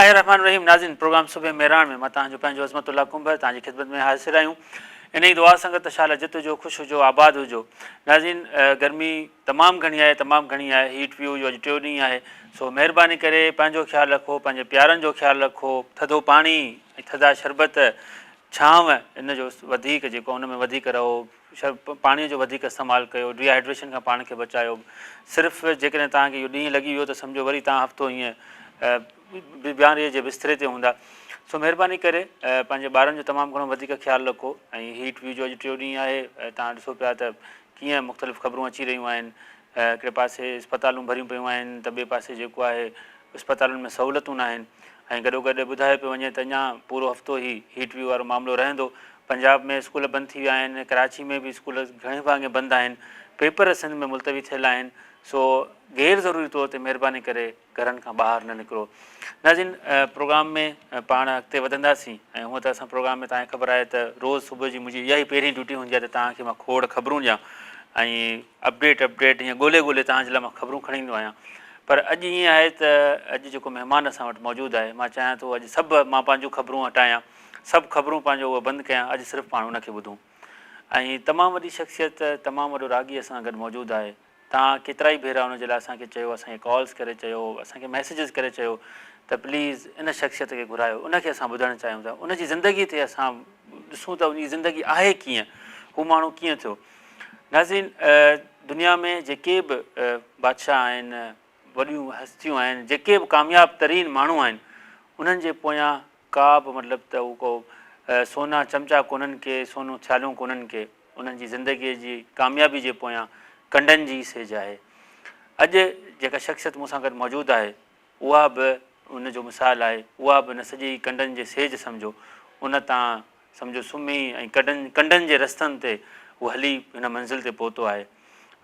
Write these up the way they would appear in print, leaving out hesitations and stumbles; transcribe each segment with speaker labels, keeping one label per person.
Speaker 1: बिस्मिल्लाहिर्रहमानिर्रहीम। नाज़रीन, प्रोग्राम सुबह मेहरान में मां तव्हांजो पंहिंजो अज़मतुल्लाह कुंभर तव्हांजी ख़िदमत में हाज़िर आहियूं। इन ई दुआ संगत शाला जित हुजो, ख़ुशि हुजो, आबाद हुजो। नाज़रीन, गर्मी तमामु घणी आहे, हीट व्यू जो अॼु टियों ॾींहुं आहे। सो महिरबानी करे पंहिंजो ख़्यालु रखो, पंहिंजे प्यारनि जो ख़्यालु रखो। थधो पाणी ऐं थधा शरबत, छांव, इन जो वधीक जेको उन में वधीक रहो। पाणीअ जो वधीक इस्तेमालु कयो, डिहाइड्रेशन खां पाण खे बचायो। सिर्फ़ु जेकॾहिं तव्हांखे इहो ॾींहुं लॻी वियो त सम्झो वरी तव्हां हफ़्तो ईअं बीमारीअ जे बिस्तरे ते हूंदा। सो महिरबानी करे पंहिंजे ॿारनि जो तमामु घणो वधीक ख़्यालु रखो। ऐं हीट व्यू जो अॼु टियों ॾींहुं आहे। तव्हां ॾिसो पिया त कीअं मुख़्तलिफ़ ख़बरूं अची रहियूं आहिनि। हिकिड़े पासे अस्पतालूं भरियूं पियूं आहिनि त ॿिए पासे जेको आहे अस्पतालुनि में सहूलियतूं न आहिनि। ऐं गॾोगॾु ॿुधायो पियो वञे त अञा पूरो हफ़्तो ई हीट व्यू वारो मामिलो रहंदो। पंजाब में स्कूल बंदि थी विया आहिनि, कराची में बि स्कूल घणे भाङे बंदि आहिनि, पेपर सिंध में मुलतवी थियल आहिनि। सो गैर ज़रूरी तौर ते महिरबानी करे घरनि खां ॿाहिरि न निकिरो। नाज़रीन, प्रोग्राम में पाण अॻिते वधंदासीं। ऐं हूअं त असां प्रोग्राम में तव्हांखे ख़बर आहे त रोज़ु सुबुह जी मुंहिंजी इहा ई पहिरीं ड्यूटी हूंदी आहे त तव्हांखे मां खोड़ ख़बरूं ॾियां ऐं अपडेट हीअं ॻोल्हे तव्हांजे लाइ मां ख़बरूं खणी ईंदो आहियां। पर अॼु ईअं आहे त अॼु जेको महिमान असां वटि मौजूदु आहे, मां चाहियां थो अॼु सभु मां पंहिंजूं ख़बरूं हटायां, सभु ख़बरूं पंहिंजो उहो बंदि कयां, अॼु सिर्फ़ु पाण उनखे ॿुधूं। ऐं तमामु वॾी शख़्सियत, तमामु वॾो रागी असां गॾु मौजूदु आहे। तव्हां केतिरा ई भेरा हुनजे लाइ असांखे चयो, असांखे कॉल्स करे चयो, असांखे मैसेजिस करे चयो त प्लीज़ इन शख़्सियत खे घुरायो, उनखे असां ॿुधणु चाहियूं था, उनजी ज़िंदगी ते असां ॾिसूं त उनजी ज़िंदगी आहे कीअं, हू माण्हू कीअं थियो। नाज़रीन, दुनिया में जेके बि बादशाह आहिनि, वॾियूं हस्तियूं आहिनि, जेके बि कामयाबु तरीन माण्हू आहिनि, उन्हनि जे पोयां का बि मतिलबु त उहो को सोना चमचा कोन्हनि के, सोनू थियालियूं कोन्हनि के। उन्हनि जी ज़िंदगीअ जी कामयाबी जे पोयां कंडनि जी सेज आहे। अॼु जेका शख़्सियत मूंसां गॾु मौजूदु आहे, उहा बि उनजो मिसाल आहे। उहा बि न सॼी कंडनि जे सेज सम्झो, उन तां सम्झो सुम्ही ऐं कंडनि जे रस्तनि ते उहो हली हिन मंज़िल ते पहुतो आहे।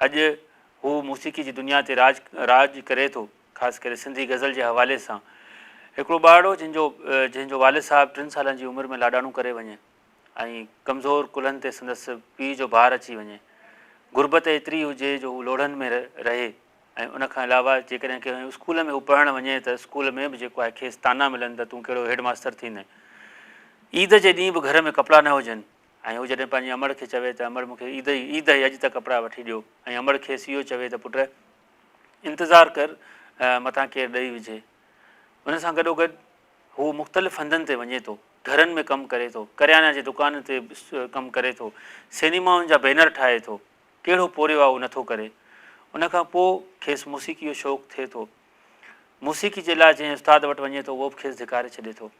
Speaker 1: अॼु हू मौसीक़ी जी दुनिया ते राज करे थो, ख़ासि करे सिंधी गज़ल जे हवाले सां। हिकिड़ो ॿारड़ो जंहिंजो वालिद साहिबु 3 सालनि जी उमिरि में लाॾाणो करे वञे ऐं कमज़ोर कुल्हनि ते संदसि पीउ जो भार अची वञे, गुरबत एतिरी हुजे जो हू लोढ़नि में रहे। ऐं उनखां अलावा जेकॾहिं कंहिं स्कूल में हू पढ़णु वञे त स्कूल में बि जेको आहे खेसि ताना मिलनि त तूं कहिड़ो हेडमास्टर थींदे। ईद जे ॾींहुं बि घर में कपिड़ा न हुजनि ऐं हू जॾहिं पंहिंजी अमड़ खे चवे त अमड़ मूंखे ईद ई अॼु त कपिड़ा वठी ॾियो, ऐं अमड़ खेसि इहो चवे त पुटु इंतज़ारु कर, मथां केरु ॾेई विझे। उन सां गॾोगॾु हू मुख़्तलिफ़ हंधनि ते वञे थो, घरनि में कमु करे थो, करियाना जी दुकान ते कमु करे थो, सिनेमाउनि जा बैनर ठाहे थो, कहिड़ो पोरियो आहे उहो नथो करे। उनखां पोइ खेसि मौसीक़ी जो शौक़ु थिए थो। मौसीक़ी जे लाइ जंहिं उस्ताद वटि वञे थो उहो बि खेसि धिकारे छॾे थो।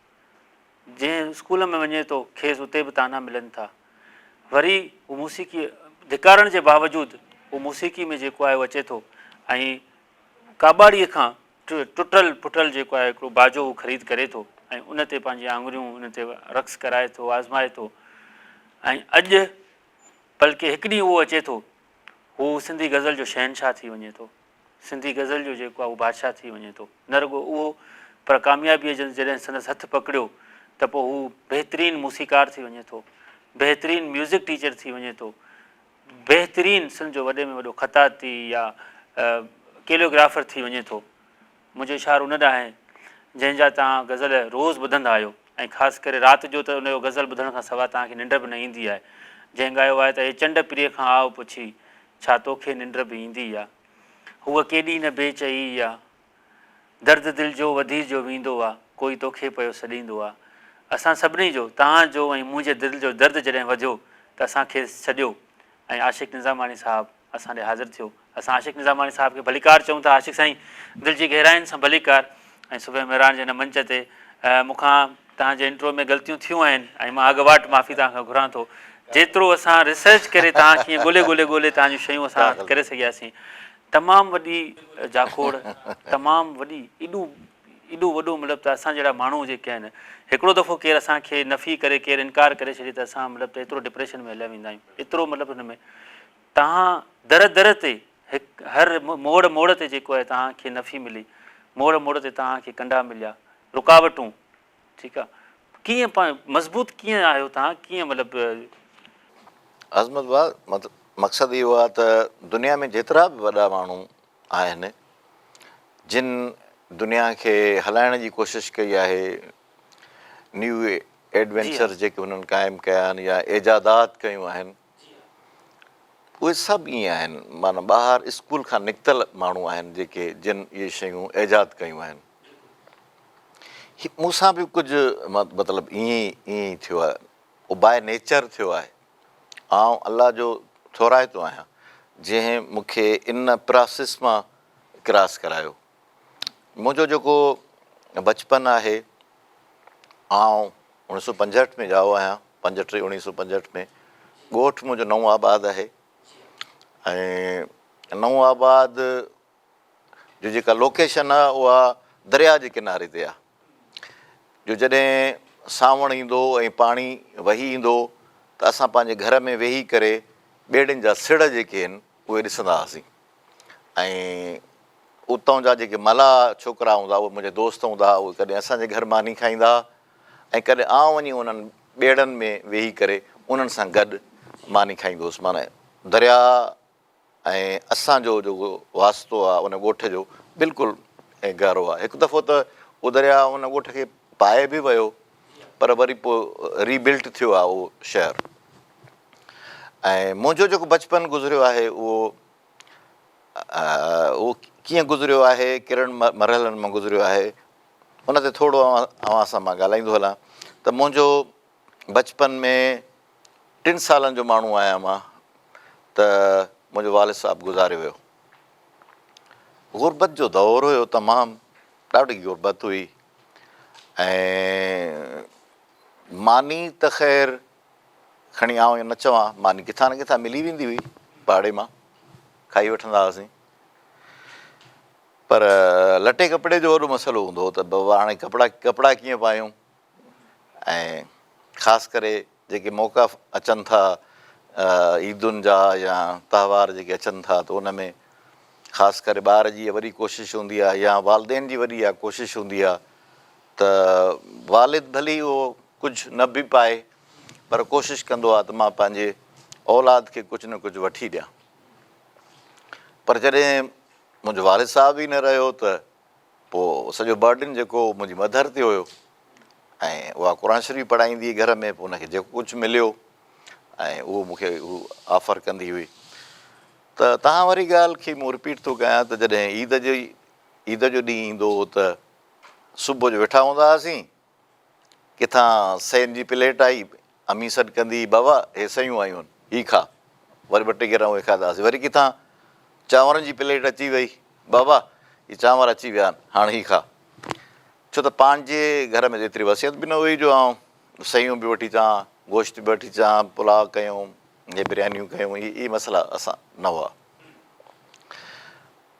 Speaker 1: जंहिं स्कूल में वञे थो खेसि उते बि ताना मिलनि था। वरी हू मौसीक़ी धिकारण जे बावजूदि उहो मौसीक़ी में जेको आहे उहो अचे थो ऐं काॿाड़ीअ खां टुटल फुटल जेको आहे हिकिड़ो बाजो हू ख़रीद करे थो ऐं उन ते पंहिंजी आङुरियूं उन ते रक़्स कराए थो, आज़माए थो। ऐं अॼु बल्कि हिकु ॾींहुं उहो अचे थो, हू सिंधी गज़ल जो शहनशाह थी वञे थो, सिंधी गज़ल जो जेको आहे उहो बादशाह थी वञे थो। न रुॻो उहो, पर कामयाबीअ जॾहिं संदसि हथु पकड़ियो त पोइ हू बहितरीनु मूसीक़ार थी वञे थो, बहितरीनु म्यूज़िक टीचर थी वञे थो, बहितरीनु सम्झो वॾे में वॾो ख़ताती या कैलियोग्राफर थी वञे थो। मुंहिंजो इशारो उन ॾांहुं आहे जंहिंजा तव्हां गज़ल रोज़ु ॿुधंदा आहियो ऐं ख़ासि करे राति जो त उनजो गज़ल ॿुधण खां सवाइ तव्हांखे निंड बि न ईंदी आहे। जंहिं ॻायो आहे त हे चंड प्रिय खां आओ पुछी, छा तोखे निंड बि ईंदी आहे, हूअ केॾी न बेचई आहे, दर्द दिलि जो वधी जो वेंदो आहे, कोई तोखे पियो सॾींदो आहे। असां सभिनी जो, तव्हांजो ऐं मुंहिंजे दिलि जो दर्द जॾहिं वधियो त असांखे छॾियो ऐं आशिक़ निज़ामानी साहिबु असां ॾे हाज़िर थियो। असां आशिक़ निज़ामानी साहिब खे भलीकार चऊं था, आशिक़ साईं दिलि जी गहराइनि सां भलीकार। ऐं सुबुह महिरान जे हिन मंच ते मूंखां तव्हांजे इंट्रो में ग़लतियूं थियूं आहिनि ऐं मां अॻुवाट माफ़ी तव्हांखां घुरां थो। जेतिरो असां रिसर्च करे तव्हां कीअं ॻोल्हे तव्हांजूं शयूं असां करे सघियासीं। तमामु वॾी जाखोड़, तमामु वॾी, एॾो वॾो मतिलबु त असां जहिड़ा माण्हू जेके आहिनि, हिकिड़ो दफ़ो केरु असांखे नफ़ी करे, केरु इनकार करे छॾे त असां मतिलबु त एतिरो डिप्रेशन में हलिया वेंदा आहियूं। एतिरो मतिलबु हिन में तव्हां दर ते हर मोड़ ते जेको आहे तव्हांखे नफ़ी मिली, मोड़ ते तव्हांखे कंडा मिलिया, रुकावटूं, ठीकु आहे। कीअं मज़बूत कीअं आहियो तव्हां, कीअं मतिलबु?
Speaker 2: अज़मत भाउ, मक़सदु इहो आहे त दुनिया में जेतिरा बि वॾा माण्हू आहिनि जिन दुनिया खे हलाइण जी कोशिशि कई आहे, न्यू एडवेंचर जेके हुननि क़ाइमु कया आहिनि या इजादात कयूं आहिनि, उहे सभु ईअं आहिनि। माना ॿाहिरि स्कूल खां निकितल माण्हू आहिनि जेके जिन इहे शयूं ईजाद कयूं आहिनि। मूंसां बि कुझु मतिलबु ईअं ई थियो आहे, उहो बाय नेचर थियो आहे। आउं अलाह जो थोराइतो आहियां जंहिं मूंखे इन प्रोसेस मां क्रॉस करायो। मुंहिंजो जेको बचपन आहे, आउं 1965 में ॼाओ आहियां, 35 1965 में। ॻोठु मुंहिंजो नओं आबाद आहे ऐं नओं आबाद जो जेका लोकेशन आहे उहा दरिया जे किनारे ते आहे। जो जॾहिं सावण ईंदो ऐं पाणी वही ईंदो त असां पंहिंजे घर में वेही करे ॿेड़ियुनि जा सिड़ जेके आहिनि उहे ॾिसंदा हुआसीं। ऐं उतां जा जेके मलाह छोकिरा हूंदा, उहे मुंहिंजे दोस्त हूंदा, उहे कॾहिं असांजे घर मानी खाईंदा ऐं कॾहिं आउं वञी उन्हनि ॿेड़नि में वेही करे उन्हनि सां गॾु मानी खाईंदो हुउसि। माना दरिया ऐं असांजो जेको वास्तो आहे उन ॻोठ जो बिल्कुलु ऐं गहरो आहे। हिकु दफ़ो त उहो दरिया उन ॻोठ खे पाए बि वियो, पर वरी पोइ रीबिल्ट थियो आहे उहो शहरु। ऐं मुंहिंजो जेको बचपन गुज़रियो आहे उहो कीअं गुज़रियो आहे, कहिड़नि मरहलनि मां गुज़रियो आहे, उन ते थोरो अव्हां सां मां ॻाल्हाईंदो हलां। त मुंहिंजो बचपन में 3 सालनि जो माण्हू आहियां मां, त मुंहिंजो वालिद साहिबु गुज़ारे वियो। गुरबत जो दौरु हुयो, तमामु ॾाढी गुरबत हुई। ऐं मानी त ख़ैरु खणी आउं ईअं न चवां, मानी किथां न किथां मिली वेंदी हुई, पाड़े मां खाई वठंदा हुआसीं। पर लटे कपिड़े जो वॾो मसइलो हूंदो हो त बाबा हाणे कपिड़ा कीअं पायूं। ऐं ख़ासि करे जेके मौक़ा अचनि था ईदुनि जा या त्योहार जेके अचनि था, त उन में ख़ासि करे ॿार जी वॾी कोशिशि हूंदी आहे या वालदेन जी वॾी इहा कोशिशि हूंदी आहे त वालिद भली उहो कुझु न बि पाए, पर कोशिशि कंदो आहे त मां पंहिंजे औलाद खे कुझु न कुझु वठी ॾियां। पर जॾहिं मुंहिंजो वालिद साहिबु ई न रहियो त पोइ सॼो बर्डन जेको मुंहिंजी मदर ते हुयो, ऐं उहा क़ुर शरीफ़ पढ़ाईंदी हुई घर में, पोइ उनखे जेको कुझु मिलियो ऐं उहो मूंखे उहो ऑफर कंदी हुई। त तव्हां वारी ॻाल्हि खे मूं रिपीट थो कयां त जॾहिं ईद जो ॾींहुं ईंदो हो त सुबुह जो वेठा हूंदा हुआसीं, किथां सयुनि जी प्लेट आई, अमी सॾु कंदी, बाबा हे सयूं आयूं आहिनि, ही खा। वरी 2-3 गिरा उहे खाधा हुआसीं। वरी किथां चांवरनि जी प्लेट अची वई, बाबा ही चांवर अची विया आहिनि, हाणे ही खा। छो त पंहिंजे घर में एतिरी वसियत बि न हुई जो आउं सयूं बि वठी अचां, गोश्त बि वठी अचां, पुलाउ कयूं, हे बिरयानियूं कयूं, इहे मसइला असां न हुआ।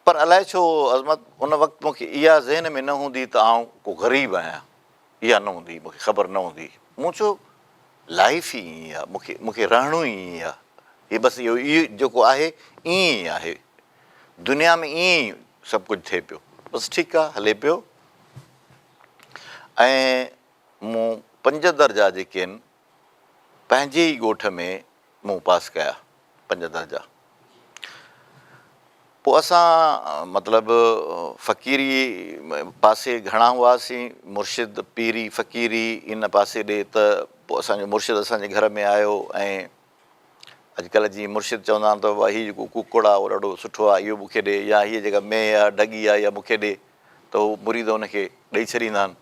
Speaker 2: पर अलाए छो अज़मत उन वक़्तु मूंखे इहा ज़हन में न हूंदी त आउं को ग़रीब आहियां, इहा न हूंदी, मूंखे ख़बर न हूंदी। मूं चयो लाइफ ई ईअं आहे, मूंखे रहणो ई ईअं आहे, इहे बसि इहो जेको आहे ईअं ई आहे, दुनिया में ईअं ई सभु कुझु थिए पियो, बसि ठीकु आहे, हले पियो। ऐं मूं 5 दर्जा जेके आहिनि पंहिंजे ई ॻोठ में मूं पास कया, 5 दर्जा। पोइ असां मतिलबु फ़क़ीरी पासे घणा हुआसीं, मुर्शिद पीरी फ़क़ीरी इन पासे ॾे, त पोइ असांजो मुर्शिद असांजे घर में आयो। ऐं अॼुकल्ह जीअं मुर्शिद चवंदा आहिनि त बाबा हीउ जेको कुकड़ आहे उहो ॾाढो सुठो आहे, इहो मूंखे ॾे, या हीअ जेका मेह आहे ढगी आहे इहा मूंखे ॾे, त उहो मुरीद हुनखे ॾेई छॾींदा आहिनि।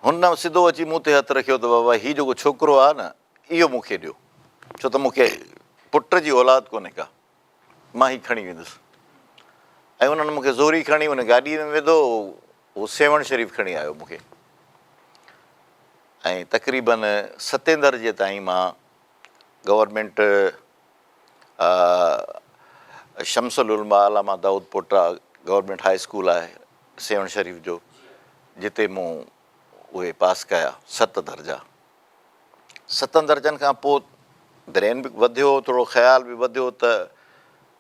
Speaker 2: हुन सिधो अची मूं ते हथु रखियो त बाबा हीउ जेको छोकिरो आहे न, इहो मूंखे ॾियो, छो त मूंखे पुट जी औलाद कोन्हे का, मां ही खणी वेंदुसि। ऐं उन्हनि मूंखे ज़ोरी खणी हुन गाॾीअ में विधो, उहो सेवण शरीफ़ खणी आयो मूंखे। ऐं तक़रीबन 7 दर्जे ताईं मां गवर्नमेंट शमसुल उलमा अलामा दाऊद पोटा गवर्नमेंट हाई स्कूल आहे सेवण शरीफ़ जो, जिते मूं उहे पास कया 7 दर्जा। 7 दर्जनि खां पोइ ब्रेन बि वधियो, थोरो ख़्याल बि वधियो त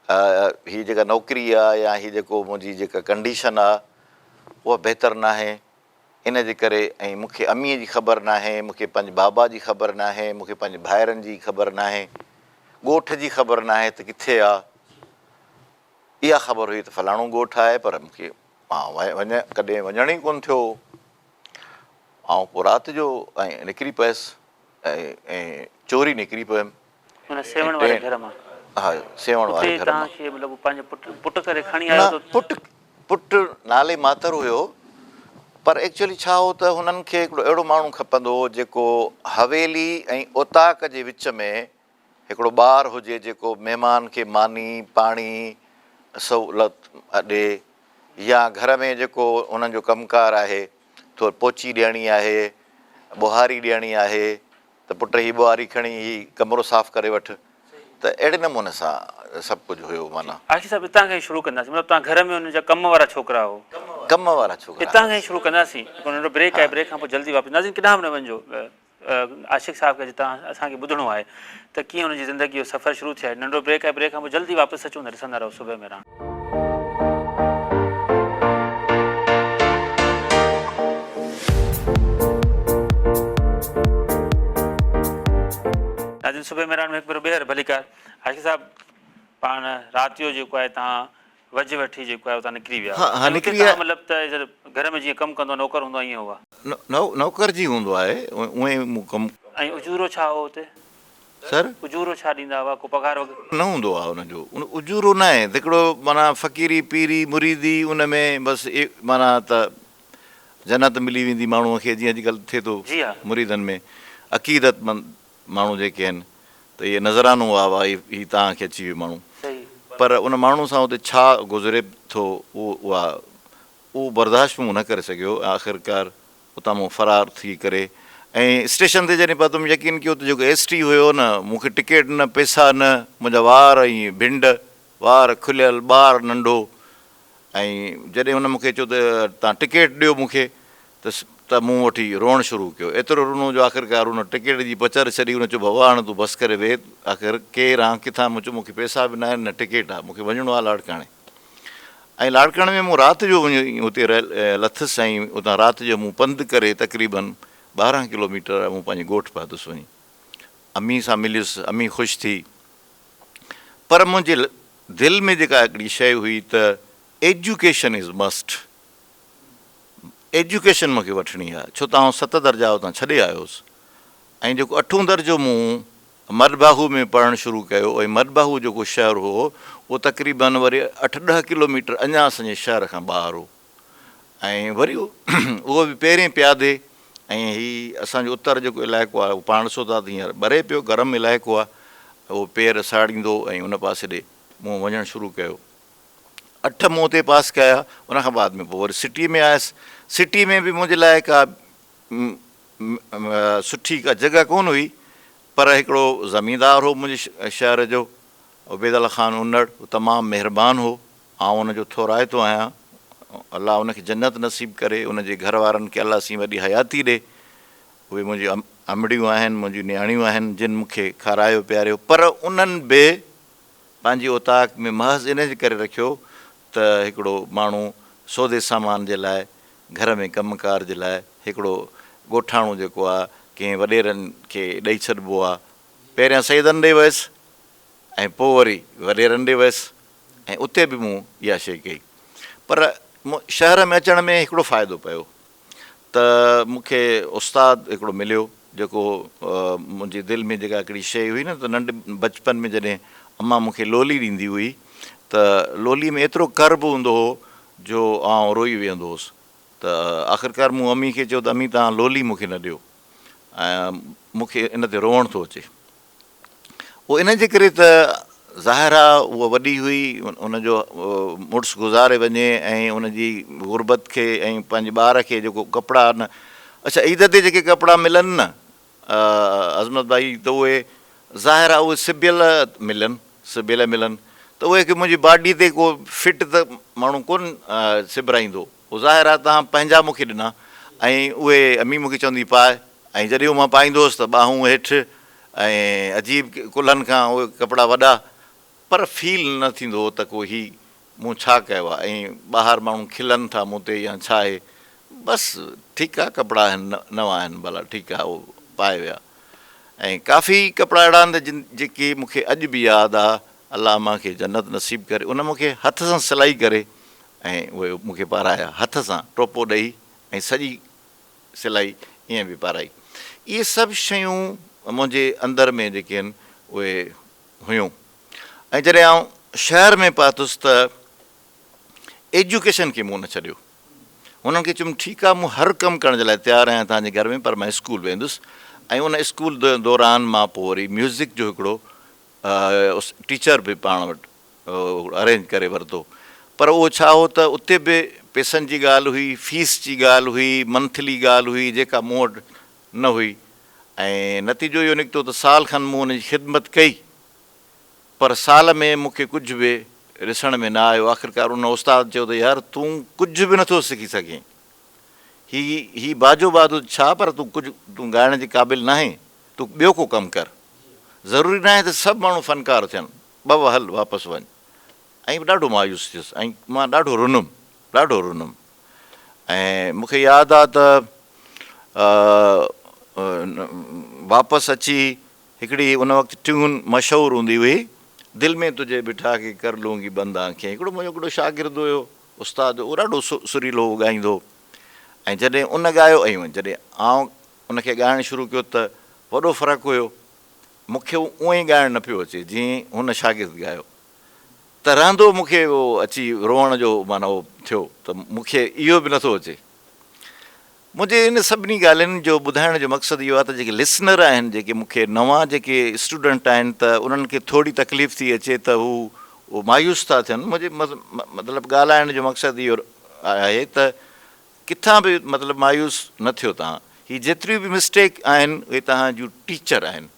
Speaker 2: हीअ जेका नौकिरी आहे या हीअ जेको मुंहिंजी जेका कंडीशन आहे उहा बहितर न आहे। इन जे करे ऐं मूंखे अमीअ जी ख़बर न आहे, मूंखे पंहिंजे बाबा जी ख़बर न आहे, मूंखे पंहिंजे भाइरनि जी ख़बर न आहे, ॻोठ जी ख़बर न आहे त किथे आहे। इहा ख़बर हुई त फलाणो ॻोठु आहे, पर मूंखे मां कॾहिं वञण ई कोन थियो। ऐं पोइ राति जो ऐं निकिरी पियसि ऐं चोरी निकिरी पियुमि।
Speaker 1: हुन सेवण वारे घर मां?
Speaker 2: हा, सेवण वारे
Speaker 1: उते
Speaker 2: घर मां।
Speaker 1: तव्हांखे मतिलबु पंहिंजे पुट करे खणी
Speaker 2: न,
Speaker 1: आयो?
Speaker 2: पुटु नाले मातर हुयो, पर एक्चुअली छा हो त हुननि खे हिकिड़ो अहिड़ो माण्हू खपंदो हो जेको हवेली ऐं उताक जे विच में हिकिड़ो ॿारु हुजे, जेको महिमान खे मानी पाणी सहूलियत ॾिए, या घर में जेको उन्हनि जो कमकार आहे, थोरो पोची ॾियणी आहे, ॿुहारी ॾियणी आहे, त पुट ही ॿुहारी खणी ही कमिरो साफ़ु करे वठि। त अहिड़े नमूने सां सभु कुझु हुयो। माना
Speaker 1: आखिर साहिबु हितां खां ई शुरू कंदासीं, मतिलबु तव्हां घर में हुनजा कम वारा छोकिरा हो?
Speaker 2: कम वारा छोकिरा।
Speaker 1: हितां खां ई शुरू कंदासीं, नंढो ब्रेक आहे, ब्रेक खां पोइ जल्दी वापसि नाज़रीन किथां बि न वञिजो। आशिक़ साहिब खे जितां असांखे ॿुधणो आहे त कीअं हुनजी ज़िंदगी जो सफ़र शुरू थिया आहे। नंढो ब्रेक आहे, ब्रेक खां पोइ जल्दी वापसि अचूं था, ॾिसंदा रहो सुबह मेरान। नाज़रीन सुबह मेरान में हिकु भेरो ॿीहर भलीकार। आशिक़ साहिबु, पाण राति जो जेको आहे तव्हां वज वठी जेको आहे उतां निकिरी विया?
Speaker 2: हा, निकिरी विया।
Speaker 1: मतिलबु त घर में जीअं कमु कंदो नौकर हूंदो ईअं हुआ?
Speaker 2: नौकर जी हूंदो आहे, उहे मूं कमु।
Speaker 1: ऐं उजूरो छा हो हुते?
Speaker 2: सर,
Speaker 1: उजूरो छा ॾींदा हुआ? को पघार वग़ैरह
Speaker 2: न हूंदो आहे हुनजो। उजूरो न आहे, हिकिड़ो माना फ़क़ीरी पीरी मुरीदी, उन में बसि माना त जन्नत मिली वेंदी माण्हूअ खे, जीअं अॼुकल्ह थिए थो मुरीदनि में। अक़ीदतमंद माण्हू जेके आहिनि, त इहे नज़रानो आहे ही तव्हांखे अची वियो माण्हू। पर उन माण्हू सां हुते छा गुज़रे थो उहो बर्दाश्त मूं न करे सघियो। आख़िरकार उतां मूं फरार थी करे ऐं स्टेशन ते जॾहिं पहुतमि, यकीन कयो त जेको ST हुयो न, मूंखे टिकेट न, पैसा न, मुंहिंजा वार ऐं भिंड, वार खुलियल, ॿारु नंढो। ऐं जॾहिं हुन मूंखे चयो त तव्हां टिकेट ॾियो मूंखे, त मूं वठी रोअणु शुरू कयो। एतिरो रुनो जो आख़िरकार हुन टिकेट जी पचर छॾी। हुन चयो भॻवान तूं बसि करे वेह, आख़िर केरु आहे, किथां? मूं चयो मूंखे पैसा बि न आहिनि, न टिकेट आहे, मूंखे वञिणो आहे लाड़काणे। ऐं लाड़काणे में मूं राति जो हुते लथुसि ऐं उतां राति जो मूं पंधु करे तक़रीबन 12 किलोमीटर मूं पंहिंजे ॻोठु पहुतुसि वञी। अम्मी सां मिलियुसि, अम्मी ख़ुशि थी। पर मुंहिंजे दिलि में जेका हिकिड़ी शइ हुई त एजुकेशन इज़ मस्ट। एजुकेशन मूंखे वठिणी आहे, छो त आउं 7 दर्जा उतां छॾे आयुसि। ऐं जेको 8हों दर्जो मूं मदबाहू में पढ़णु शुरू कयो, ऐं मदबाहू जेको शहरु हो उहो तक़रीबन वरी 8-10 किलोमीटर अञा असांजे शहर खां ॿाहिरि हो। ऐं वरी उहो बि पहिरें प्यादे। ऐं हीउ असांजो उत्तर जेको इलाइक़ो आहे उहो पाण ॾिसो था त हींअर ॿरे पियो, गरम इलाइक़ो आहे, उहो पेर साड़ींदो। ऐं उन पासे ॾे मूं वञणु शुरू कयो। 8 मूं हुते पास कया। उनखां बाद में पोइ वरी सिटी में आयुसि। सिटी में बि मुंहिंजे लाइ का सुठी का जॻह कोन हुई, पर हिकिड़ो ज़मींदार हो मुंहिंजे शहर जो, उबैदुल ख़ान उन्नड़, तमामु महिरबानी हो। आउं उनजो थोराइतो आहियां। अलाह उनखे जन्नत नसीब करे, उनजे घर वारनि खे अलाह सी वॾी हयाती ॾे। उहे मुंहिंजी अमड़ियूं आहिनि, मुंहिंजियूं नियाणियूं आहिनि, जिन मूंखे खारायो पीआरियो। पर उन्हनि बि पंहिंजी औताक में महज़ इन जे करे रखियो त हिकिड़ो माण्हू सौदे सामान जे लाइ, घर में कमकार जे लाइ हिकिड़ो ॻोठाणो जेको आहे कंहिं वॾेरनि खे ॾेई छॾिबो आहे। पहिरियां सईदनि ॾे वियुसि ऐं पोइ वरी वॾेरनि ॾे वियुसि, ऐं उते बि मूं इहा शइ कई। पर शहर में अचण में हिकिड़ो फ़ाइदो पियो त मूंखे उस्तादु हिकिड़ो मिलियो, जेको मुंहिंजी दिलि में जेका हिकिड़ी शइ हुई न, त नंढे बचपन में जॾहिं अम्मा मूंखे लोली ॾींदी हुई, त लोली में एतिरो कर्ब हूंदो हो जो आउं रोई वेहंदो हुउसि। त आख़िरकार मूं अम्मी खे चयो त अम्मी तव्हां लोली मूंखे न ॾियो, ऐं मूंखे इन ते रोअणु थो अचे। उहो इन जे करे त ज़ाहिर आहे उहा वॾी हुई, उनजो मुड़ुसु गुज़ारे वञे ऐं उनजी गुरबत खे ऐं पंहिंजे ॿार खे जेको कपिड़ा न, अच्छा ईद ते जेके कपिड़ा मिलनि न अज़मत भाई, त उहे ज़ाहिर आहे उहे सिबियल मिलनि, त उहे की मुंहिंजी बॉडी ते को फिट त माण्हू कोन सिबराईंदो। उहो ज़ाहिर आहे तव्हां पंहिंजा मूंखे ॾिना, ऐं उहे अम्मी मूंखे चवंदी पाए, ऐं जॾहिं मां पाईंदो हुउसि त ॿाहूं हेठि ऐं अजीब कुल्हनि खां उहे कपिड़ा वॾा, पर फील न थींदो हो त को ही मूं छा कयो आहे, ऐं ॿाहिरि माण्हू खिलनि था मूं ते या छा आहे। बसि ठीकु आहे, कपिड़ा आहिनि नवां आहिनि, भला ठीकु आहे, उहो पाए विया। ऐं काफ़ी कपिड़ा अहिड़ा आहिनि जेके मूंखे अॼु बि यादि आहे। अलाह मूंखे जन्नत नसीब करे। उन मूंखे हथ सां सिलाई करे ऐं उहे मूंखे पाराया हथ सां टोपो ॾेई ऐं सॼी सिलाई ईअं बि पाराई। इहे सभु शयूं मुंहिंजे अंदरि में जेके आहिनि उहे हुयूं। ऐं जॾहिं आउं शहर में पहुतुसि त एजुकेशन खे मूं न छॾियो। हुननि खे चयुमि ठीकु आहे, मूं हर कमु करण जे लाइ तयारु आहियां तव्हांजे घर में, पर मां स्कूल वेंदुसि। ऐं उन स्कूल दौरान मां पोइ वरी म्यूज़िक जो हिकिड़ो टीचर बि पाण वटि अरेंज करे वरितो। पर उहो छा हो त उते बि पैसनि जी ॻाल्हि हुई, फीस जी ॻाल्हि हुई, मंथली ॻाल्हि हुई जेका मूं वटि न हुई। ऐं नतीजो इहो निकितो त साल खनि मूं हुनजी ख़िदमत कई, पर साल में मूंखे कुझु बि ॾिसण में न आयो। आख़िरकार उन उस्ताद चयो त यार तूं कुझु बि नथो सिखी सघीं, ही बाजो बाजो छा, पर तूं ॻाइण जे क़ाबिल न आहीं, तूं ॿियो को कमु कर। ज़रूरी न आहे त सभु माण्हू फ़नकार थियनि, बाबा हल वापसि वञु। ऐं ॾाढो मायूस थियुसि ऐं मां ॾाढो रुनुमि। ऐं मूंखे यादि आहे त वापसि अची हिकिड़ी उन वक़्तु ट्यून मशहूरु हूंदी हुई, दिलि में तुंहिंजे बिठा के कर लूंगी बंदि आंखें। हिकिड़ो मुंहिंजो हिकिड़ो शागिर्दु हुयो उस्तादु, उहो ॾाढो सुरीलो ॻाईंदो। ऐं जॾहिं उन ॻायो ऐं जॾहिं आउं उनखे ॻाइणु शुरू कयो त वॾो फ़र्क़ु हुयो। मूंखे उअं ई ॻाइणु न पियो अचे जीअं हुन शागिर्दु ॻायो, त रहंदो मूंखे उहो अची रोअण जो माना उहो थियो त मूंखे इहो बि नथो अचे। मुंहिंजे इन सभिनी ॻाल्हियुनि जो ॿुधाइण जो मक़सदु इहो आहे त जेके लिसनर आहिनि, जेके मूंखे नवां जेके स्टूडेंट आहिनि, त उन्हनि खे थोरी तकलीफ़ थी अचे त उहो मायूस था थियनि। मुंहिंजे मतिलबु ॻाल्हाइण जो मक़सदु इहो आहे त किथां बि मतिलबु मायूस न थियो तव्हां। हीअ जेतिरियूं बि मिस्टेक आहिनि उहे तव्हां जूं टीचर आहिनि,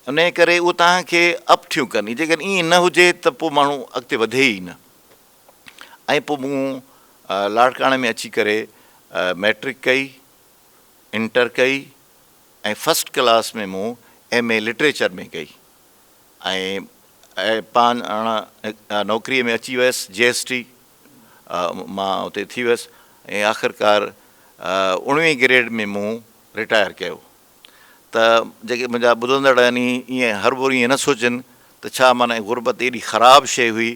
Speaker 2: उन करे उहो तव्हांखे अप थियूं कनि। जेकॾहिं ईअं न हुजे त पोइ माण्हू अॻिते वधे ई न। ऐं पोइ मूं लाड़काणे में अची करे मैट्रिक कई, इंटर कई, ऐं फस्ट क्लास में मूं MA लिटरेचर में कई। ऐं पाण नौकरीअ में अची वियसि, GST मां उते थी वियसि। ऐं आख़िरकार 19वीं ग्रेड में मूं रिटायर कयो। त जेके मुंहिंजा ॿुधंदड़ आहिनि ईअं हर भोर ईअं न सोचनि त छा माना गुरबत एॾी ख़राबु शइ हुई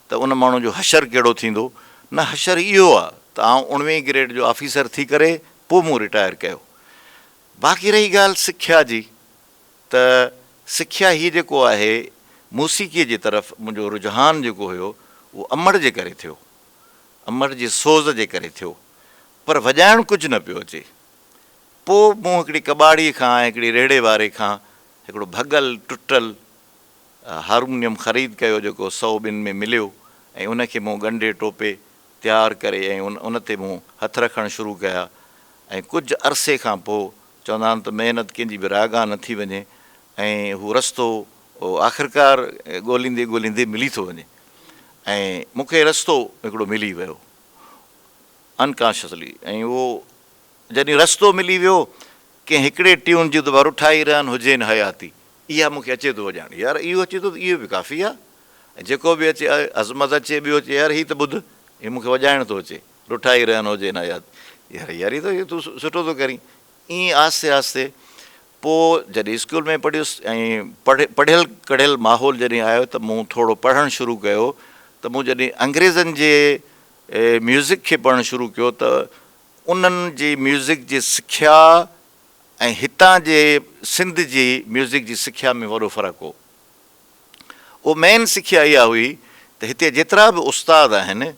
Speaker 2: त उन माण्हू जो हशर कहिड़ो थींदो। न, हशर इहो आहे त आउं 19वीं ग्रेड जो ऑफिसर थी करे पोइ मूं रिटायर कयो। बाक़ी रही ॻाल्हि सिख्या जी, त सिख्या हीअ जेको आहे मौसीक़ीअ जे तरफ़ मुंहिंजो रुझान जेको हुयो उहो अमड़ जे करे थियो, अमड़ जे सोज़ जे करे थियो, पर वॼाइणु कुझु न पियो अचे। पोइ मूं हिकिड़ी कॿाड़ीअ खां ऐं हिकिड़ी रेड़े वारे खां हिकिड़ो भॻल टुटल हारमोनियम ख़रीद कयो जेको 100 ॿिनि में मिलियो, ऐं उनखे मूं ॻंढे टोपे तयारु करे ऐं उन ते मूं हथ रखणु शुरू कया। ऐं कुझु अरसे खां पोइ चवंदा आहिनि त महिनत कंहिंजी बि रागा न थी वञे, ऐं हू रस्तो आख़िरकार ॻोल्हींदे मिली थो वञे। ऐं मूंखे रस्तो हिकिड़ो मिली वियो अनकॉन्शियसली। ऐं उहो जॾहिं रस्तो मिली वियो, कंहिं हिकिड़े ट्यून जी त रुठाई रहनि हुजे न हयाती, इहा मूंखे अचे थो वॼाइण। यार इहो अचे थो त इहो बि काफ़ी आहे। ऐं जेको बि अचे अज़मत अचे ॿियो अचे, यार हीअ त ॿुध, हीअ मूंखे वॼाइण थो अचे, रुठाई रहनि हुजे न हयाती। यार इहो तूं सुठो थो करीं। ईअं आहिस्ते आहिस्ते पोइ जॾहिं स्कूल में पढ़ियुसि ऐं पढ़ियल कढ़ियल माहौल जॾहिं आयो त मूं थोरो पढ़णु शुरू कयो। त मूं जॾहिं अंग्रेज़नि जे म्यूज़िक खे पढ़णु शुरू कयो त उन्हनि जी म्यूज़िक जी सिख्या ऐं हितां जे सिंध जी म्यूज़िक जी सिख्या में वॾो फ़र्क़ु हो। उहो मेन सिख्या इहा हुई त हिते जेतिरा बि उस्ताद आहिनि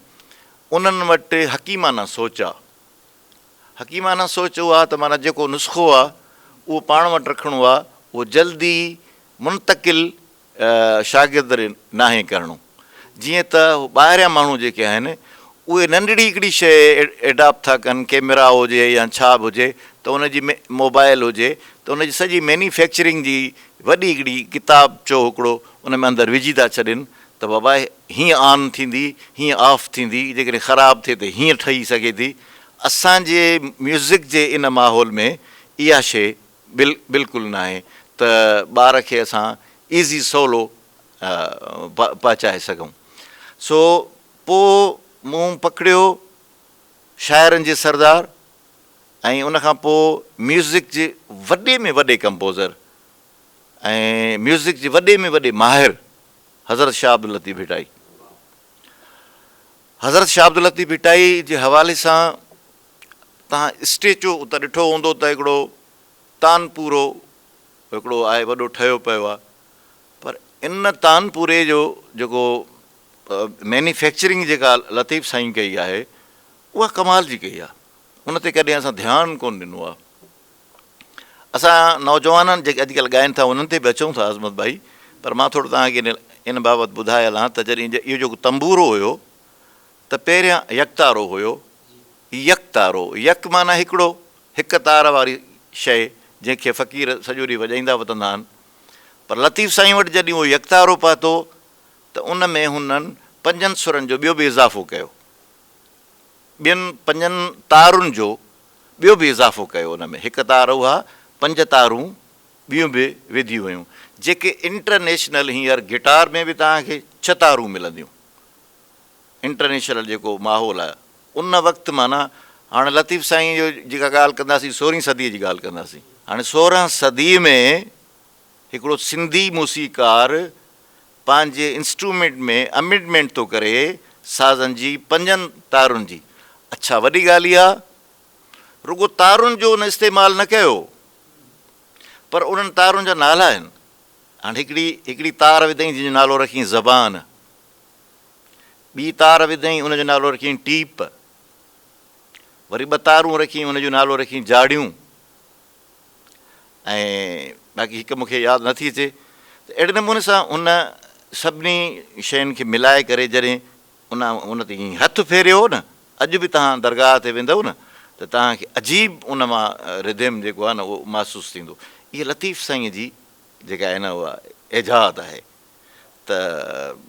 Speaker 2: उन्हनि वटि हकीमाना सोच आहे। हकीमाना सोच उहा त माना जेको नुस्ख़ो आहे उहो पाण वटि रखिणो आहे, उहो जल्दी मुंतकिल शागिर्द नाहे करिणो। जीअं त ॿाहिरियां माण्हू जेके आहिनि उहे नंढड़ी हिकिड़ी शइ एडॉप्ट था कनि, कैमरा हुजे या छा बि हुजे, त उनजी मोबाइल हुजे त उनजी सॼी मैन्युफैक्चरिंग जी वॾी हिकिड़ी किताब चो हिकिड़ो उन में अंदरि विझी था छॾनि त बाबा हीअं ऑन थींदी, हीअं ऑफ थींदी, जेकॾहिं ख़राबु थिए त हीअं ठही सघे थी। असांजे म्यूज़िक जे इन माहौल में इहा शइ बिल्कुलु न आहे त ॿार खे असां ईज़ी सवलो पहुचाए सघूं। सो पोइ मूं पकड़ियो शाइरनि जे सरदार ऐं उनखां पोइ म्यूज़िक जे वॾे में वॾे कंपोज़र ऐं म्यूज़िक जे वॾे में वॾे माहिर हज़रत शाह अब्दुल लतीफ़ भिटाई। हज़रत शाह अब्दुल लतीफ़ भिटाई जे हवाले सां तव्हां स्टेचो त ॾिठो हूंदो त हिकिड़ो तानपूरो हिकिड़ो आहे वॾो ठहियो पियो आहे, पर इन तानपूरे जो जेको मैन्युफैक्चरिंग जेका लतीफ़ साईं कई आहे उहा कमाल जी कई आहे। उन ते कॾहिं असां ध्यानु कोन ॾिनो आहे। असां नौजवाननि जेके अॼुकल्ह ॻाइनि था उन्हनि ते बि अचूं था अज़मत भाई, पर मां थोरो तव्हांखे इन बाबति ॿुधाए हलां त जॾहिं इहो जेको तंबूरो हुयो त पहिरियां यकतारो हुयो। यकतारो, यक माना हिकिड़ो, हिकु तार वारी शइ जंहिंखे फ़क़ीर सॼो ॾींहुं वॼाईंदा वठंदा आहिनि। पर लतीफ़ साईं वटि जॾहिं उहो यकतारो पातो त उन में हुननि 5 सुरनि जो ॿियो बि इज़ाफ़ो कयो, ॿियनि 5 तारुनि जो ॿियो बि इज़ाफ़ो कयो। उन में हिकु तार हुआ, 5 तारूं ॿियूं बि विधियूं हुयूं, जेके इंटरनेशनल हींअर गिटार में बि तव्हांखे 6 तारूं मिलंदियूं। इंटरनेशनल जेको माहौल आहे उन वक़्तु माना, हाणे लतीफ़ साईं जो जेका ॻाल्हि कंदासीं 16वीं सदीअ जी ॻाल्हि कंदासीं। हाणे 16 सदीअ में हिकिड़ो सिंधी मूसीकार पंहिंजे इंस्ट्रूमेंट में अमेंडमेंट थो करे साज़नि जी 5 तारुनि जी। अच्छा, वॾी ॻाल्हि इहा, रुॻो तारुनि जो उन इस्तेमालु न कयो, पर उन्हनि तारुनि जा नाला आहिनि। हाणे हिकिड़ी तार विधईं जंहिंजो नालो रखियईं ज़बान, ॿी तार विधईं उनजो नालो रखियईं टीप, वरी 2 तारूं रखियईं उनजो नालो रखियईं जाड़ियूं, ऐं बाक़ी हिकु मूंखे यादि नथी अचे। त अहिड़े नमूने सां उन सभिनी शयुनि खे मिलाए करे जॾहिं उन ते ईअं हथु फेरियो हो न, अॼु बि तव्हां दरगाह ते वेंदव न त तव्हांखे अजीब उन मां रिदम जेको आहे न उहो महसूसु थींदो। इहा लतीफ़ साईं जी जेका आहे न उहा एजाद आहे। त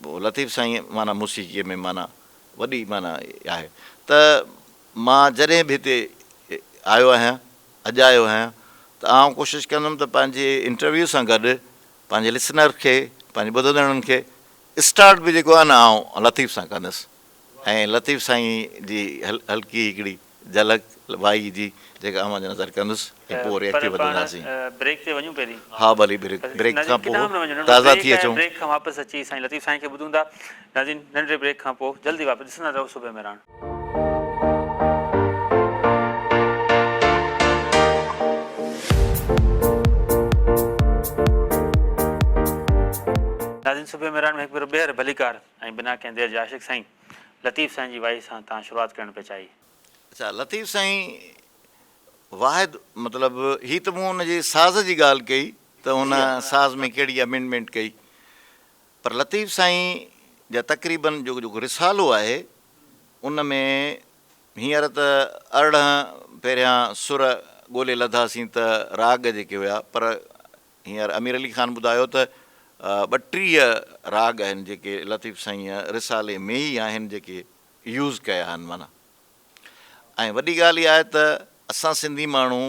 Speaker 2: लतीफ़ साईं माना मूसीक़ीअ में माना वॾी माना आहे। त मां जॾहिं बि हिते आयो आहियां, अॼु आयो आहियां, त आउं कोशिशि कंदुमि त पंहिंजे इंटरव्यू सां गॾु पंहिंजे लिसनर खे, पंहिंजे ॿुधंदड़नि खे स्टार्ट बि जेको आहे न आउं लतीफ़ सां कंदुसि, ऐं लतीफ़ साईं जी हल्की हिकिड़ी झलक भाई जी जेका मां नज़र कंदुसि, ऐं पोइ वरी अॻिते वधंदासीं।
Speaker 1: ब्रेक ते वञूं पहिरीं?
Speaker 2: हा भली, ब्रेक खां पोइ ताज़ा थी अचूं।
Speaker 1: ब्रेक खां वापसि अची साईं लतीफ़ साईं खे ॿुधूं था। नाज़रीन, नंढे ब्रेक खां पोइ जल्दी वापसि ॾिसंदा रहो सुबह मेहरान। नाज़रीन, सुबह मेहरान में हिकु भेरो ॿीहर भलीकार ऐं बिना कंहिं देरि जे आशिक़ साईं लतीफ़ साईं जी वाई सां तव्हां शुरूआति करणु पिया चाहिए।
Speaker 2: अच्छा, लतीफ़ साईं वाहिद मतिलबु हीअ त मूं हुनजे साज़ जी ॻाल्हि कई त हुन साज़ में कहिड़ी अमेंडमेंट कई, पर लतीफ़ साईं जा तक़रीबन जेको रिसालो आहे उन में हींअर त 18 पहिरियां सुर ॻोल्हे लधासीं त राग जेके हुया, पर हींअर अमीर अली ख़ान ॿुधायो त 32 राग आहिनि जेके लतीफ़ साईं रिसाले में ई आहिनि जेके यूज़ कया आहिनि माना। ऐं वॾी ॻाल्हि इहा आहे त असां सिंधी माण्हू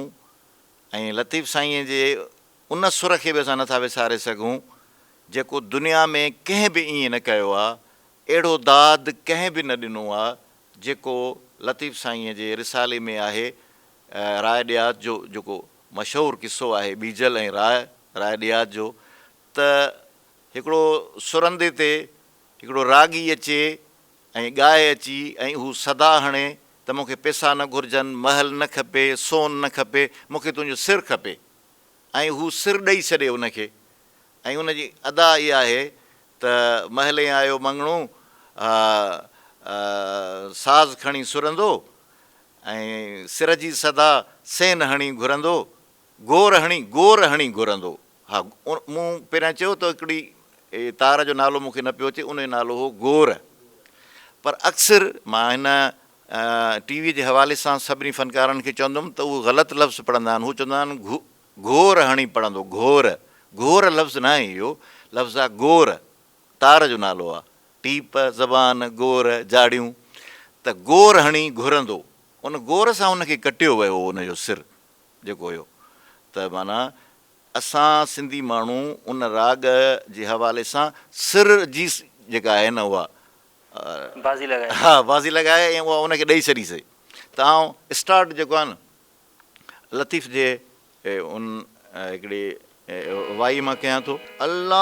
Speaker 2: ऐं लतीफ़ साईं जे उन सुर खे बि असां नथा विसारे सघूं जेको दुनिया में कंहिं बि ईअं न कयो आहे, अहिड़ो दाद कंहिं बि न ॾिनो आहे जेको लतीफ़ साईंअ जे रिसाले में आहे। राय ॾियात जो जेको मशहूरु किस्सो आहे बीजल ऐं राय ॾियात जो, त हिकिड़ो सुरंदे ते हिकिड़ो रागी अचे ऐं ॻाए अची ऐं हू सदा हणे त मूंखे पैसा न घुरिजनि, महल न खपे, सोन न खपे, मूंखे तुंहिंजो सिरु खपे, ऐं हू सिरु ॾेई छॾे उनखे। ऐं उनजी अदा इहा आहे त महले आयो मङणो साज़ खणी सुरंदो ऐं सिर जी सदा सेन हणी घुरंदो, गोर हणी घुरंदो। हा, मूं पहिरियां चयो त हिकिड़ी तार जो नालो मूंखे न पियो अचे, उनजो नालो हो गोर। पर अक्सर मां हिन टीवीअ जे हवाले सां सभिनी फ़नकारनि खे चवंदुमि त उहो ग़लति लफ़्ज़ पढ़ंदा आहिनि। हू चवंदा आहिनि घोर हणी पढ़ंदो, घोर लफ़्ज़ न आहे इहो, लफ़्ज़ आहे गोर, तार जो नालो आहे, टीप, ज़बान, गोर, जाड़ियूं। त गोर हणी घुरंदो, उन गोर सां उनखे कटियो वियो उनजो सिरु जेको हुयो। त माना असां सिंधी माण्हू उन राग जे हवाले सां सिर जी जेका आहे न उहा
Speaker 1: बाज़ी लॻाए,
Speaker 2: हा बाज़ी लॻाए ऐं उहा उनखे ॾेई छॾीसीं। त आउं स्टार्ट जेको आहे न लतीफ़ जे उन हिकिड़ी वाई मां कयां थो। अल्लाह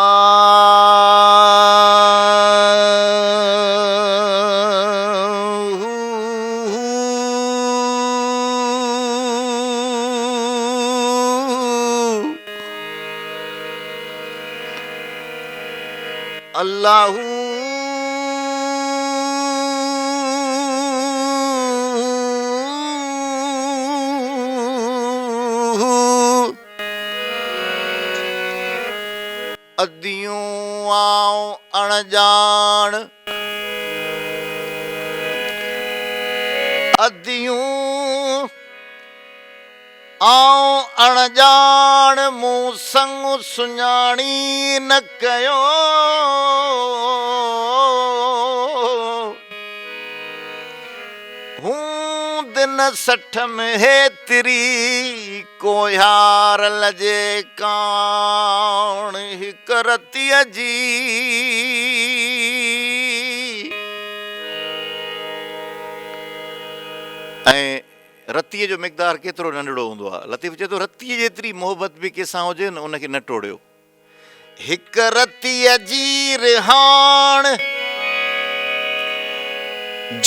Speaker 2: अल्लाहू अदियूं आऊं अणजाण अदियूं आऊं अणजाण मूं संग सुञाणी न कयो हूं दिन सठ में हेतिरी कोहार लजे काण हिक रतीअ जी ऐं रतीअ जो मिक़दार केतिरो नंढड़ो हूंदो आहे। लतीफ़ चए थो रतीअ जेतिरी मोहबत बि कंहिंसां हुजे न उनखे न टोड़ियो। हिक रतीअ जी रिहाण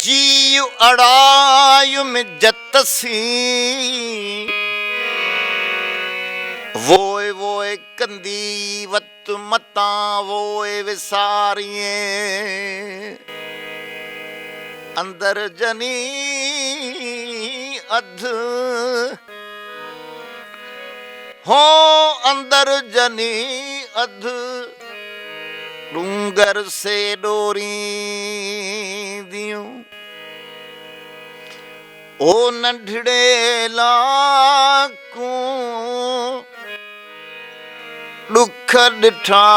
Speaker 2: जीव अड़ायु में जतसी वोए वोए कंदी वत मता वोए विसारिए अंदर जनी अध हो अंदर जनी अध डूंगर से डोरी दियूं ओ नंढड़े लाकू दुख ॾिठा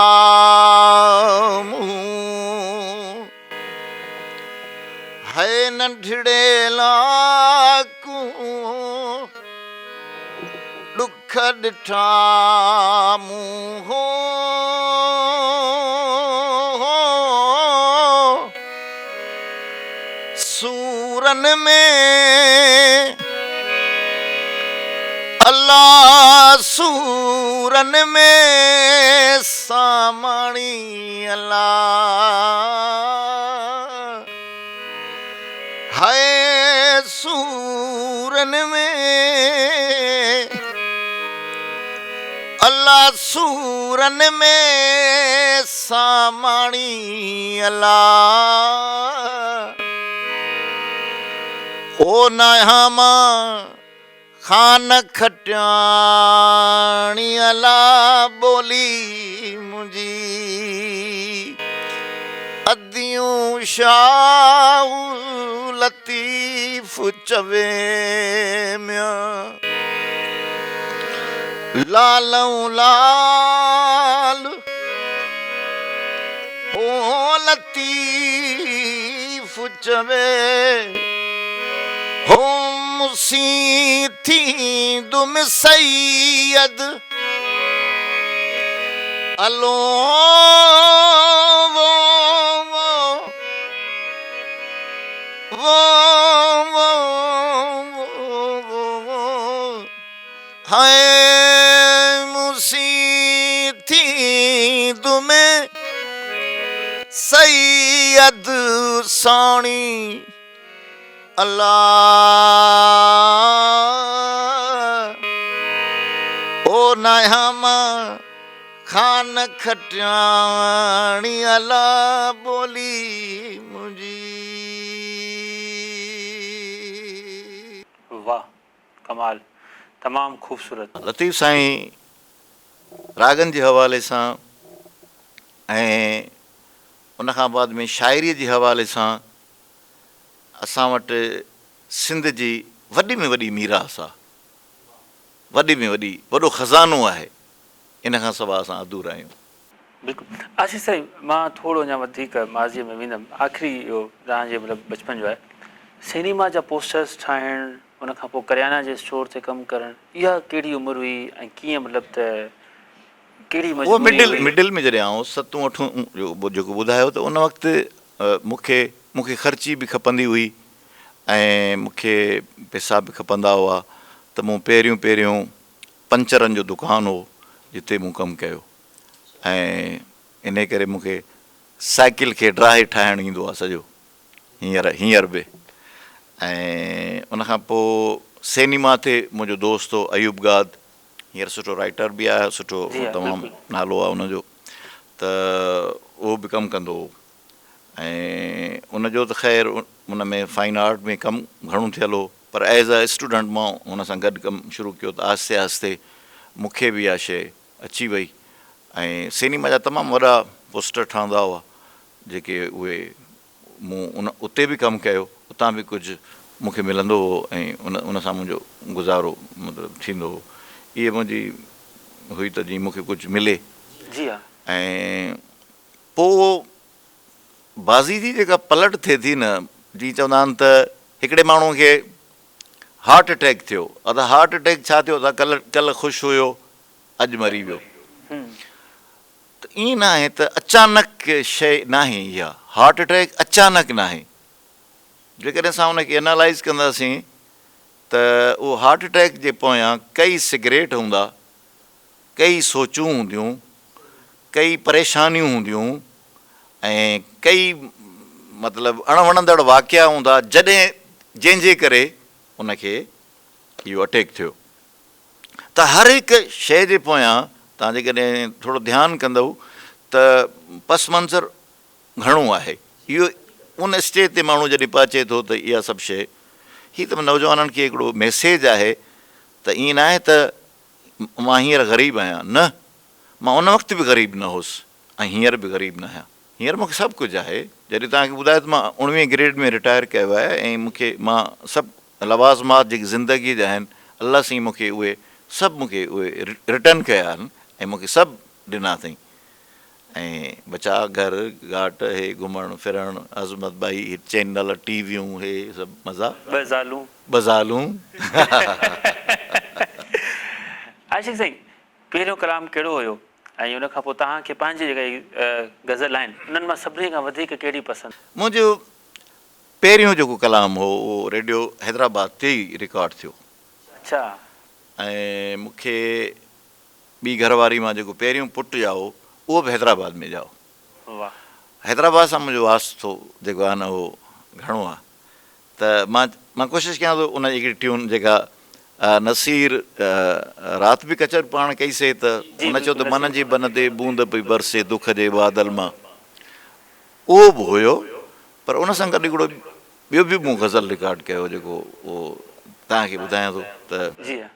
Speaker 2: है नंढड़े लाकू दुख ॾिठा मूं हो सूरन में अल्लाह सूरन में सामाणी अल्लाह है सूरन में अल्लाह सूरन में सामाणी अल्लाह ओ नहामा खान खटियाणी अल्लाह बोली मुंहिंजी अदियूं शाहू लतीफ़ चवे म्या लालऊं लाल हो लतीफ़ चवे हो मुसी थी दुम सैयद अलो वो हाय मुसी थी दुम सैयद साणी अल्लाह ओ नहामा खान खटियाणी अल्लाह बोली मुंहिंजी।
Speaker 1: वाह कमाल तमामु ख़ूबसूरत।
Speaker 2: लतीफ़ साईं रागनि जे हवाले सां ऐं उनखां बाद में शाइरीअ जे हवाले सां असां वटि सिंध जी वॾी में वॾी मीरास आहे, वॾी में वॾो ख़ज़ानो आहे। इन खां सवाइ असां अधूरा आहियूं।
Speaker 1: बिल्कुलु आशीष साईं, मां थोरो अञा वधीक माज़ीअ में वेंदुमि। आख़िरी इहो तव्हांजे मतिलबु बचपन जो आहे, सिनेमा जा पोस्टर्स ठाहिणु, उनखां पोइ करियाना जे स्टोर ते कमु करणु, इहा कहिड़ी उमिरि हुई ऐं कीअं मतिलबु त कहिड़ी
Speaker 2: उहो मिडिल में जॾहिं आउं 7वीं 8वीं जो जेको ॿुधायो त उन वक़्तु मूंखे ख़र्ची बि खपंदी हुई ऐं मूंखे पैसा बि खपंदा हुआ त मूं पहिरियों पंचरनि जो दुकानु हो जिते मूं कमु कयो ऐं इन करे मूंखे साइकिल खे ड्राई ठाहिणु ईंदो आहे सॼो हींअर बि। ऐं उनखां पोइ सिनेमा ते मुंहिंजो दोस्त हो अयूब गाद, हींअर सुठो राइटर बि आहे, सुठो तमामु नालो आहे हुनजो। त उहो बि कमु कंदो हो ऐं उनजो त ख़ैरु उन में फाइन आर्ट में कमु घणो थियल हो, पर एज़ अ स्टूडेंट मां हुन सां गॾु कमु शुरू कयो त आहिस्ते आहिस्ते मूंखे बि इहा शइ अची वई ऐं सिनेमा जा तमामु वॾा पोस्टर ठहंदा हुआ जेके उहे मूं उते बि कमु कयो, उतां बि कुझु मूंखे मिलंदो हो ऐं उन सां मुंहिंजो गुज़ारो मतिलबु थींदो हो। इहे मुंहिंजी हुई त जीअं मूंखे कुझु मिले।
Speaker 1: जी हा।
Speaker 2: ऐं पोइ बाज़ी जी जेका पलट थिए थी न, जीअं चवंदा आहिनि त हिकिड़े माण्हूअ खे हार्ट अटैक थियो, अदा हार्ट अटैक छा थियो, त कल्ह ख़ुशि हुयो अॼु मरी वियो। त ईअं न आहे त अचानक शइ न आहे इहा, हार्ट अटैक अचानक न आहे। जेकॾहिं असां हुनखे एनालाइज़ कंदासीं त उहो हार्ट अटैक जे पोयां कई सिगरेट हूंदा, कई सोचूं हूंदियूं, कई परेशानियूं हूंदियूं ऐं कई मतिलबु अणवणंदड़ वाक़िया हूंदा जंहिंजे करे उनखे इहो अटैक थियो। त हर हिकु शइ जे पोयां तव्हां जेकॾहिं थोरो ध्यानु कंदव त पस मंज़र घणो आहे। इहो उन स्टेज ते माण्हू जॾहिं पहुचे थो त इहा सभु शइ, हीअ त नौजवाननि खे हिकिड़ो मैसेज आहे त ईअं न आहे त मां हींअर ग़रीब आहियां, न, मां उन वक़्तु बि ग़रीब न हुउसि ऐं हींअर बि ग़रीब न आहियां। हींअर मूंखे सभु कुझु आहे। जॾहिं तव्हांखे ॿुधायो त मां 19वीं ग्रेड में रिटायर कयो आहे ऐं मां सभु लवाज़मात जेके ज़िंदगीअ जा आहिनि अलाह साईं मूंखे उहे रिटर्न कया आहिनि ऐं मूंखे सभु ॾिना अथई। ऐं बचा घर घाट, हे घुमणु फिरणु, अज़मत भाई, चैनल, टीवियूं, हे सभु मज़ा, बज़ालूं।
Speaker 1: आशिक़ साईं, पहिरियों कलाम कहिड़ो हुयो ऐं उन खां पोइ तव्हांखे पंहिंजी जेका गज़ल आहिनि उन्हनि मां सभिनी खां वधीक कहिड़ी पसंदि?
Speaker 2: मुंहिंजो पहिरियों जेको कलाम हो उहो रेडियो हैदराबाद ते ई रिकॉर्ड थियो।
Speaker 1: अच्छा।
Speaker 2: ऐं मूंखे ॿी घरवारी मां जेको पहिरियों पुटु ॼाओ उहो बि हैदराबाद में ॼाओ।
Speaker 1: वाह।
Speaker 2: हैदराबाद सां मुंहिंजो वास्तो जेको आहे न उहो घणो आहे। त मां कोशिशि कयां थो उन जी हिकिड़ी ट्यून जेका नसीर राति बि कचर पाण कईसीं त हुन चयो त मन जी बन ते बूंद पई बरसे दुख जे बादल मां, उहो बि हुयो। पर उन सां गॾु हिकिड़ो ॿियो बि मूं गज़ल रिकॉर्ड कयो जेको उहो तव्हांखे ॿुधायां थो त
Speaker 1: जी हा।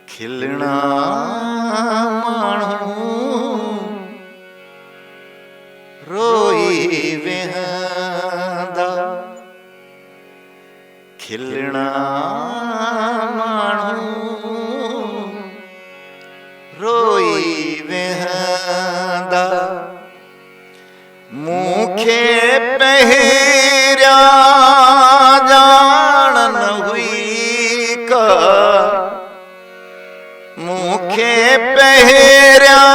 Speaker 2: खिलना माण्हू रोई वेहंदा, खिलना माण्हू रोई वेहंदा, मूंखे पहिरियां ॼाण न हुई का, मूंखे पहिरियां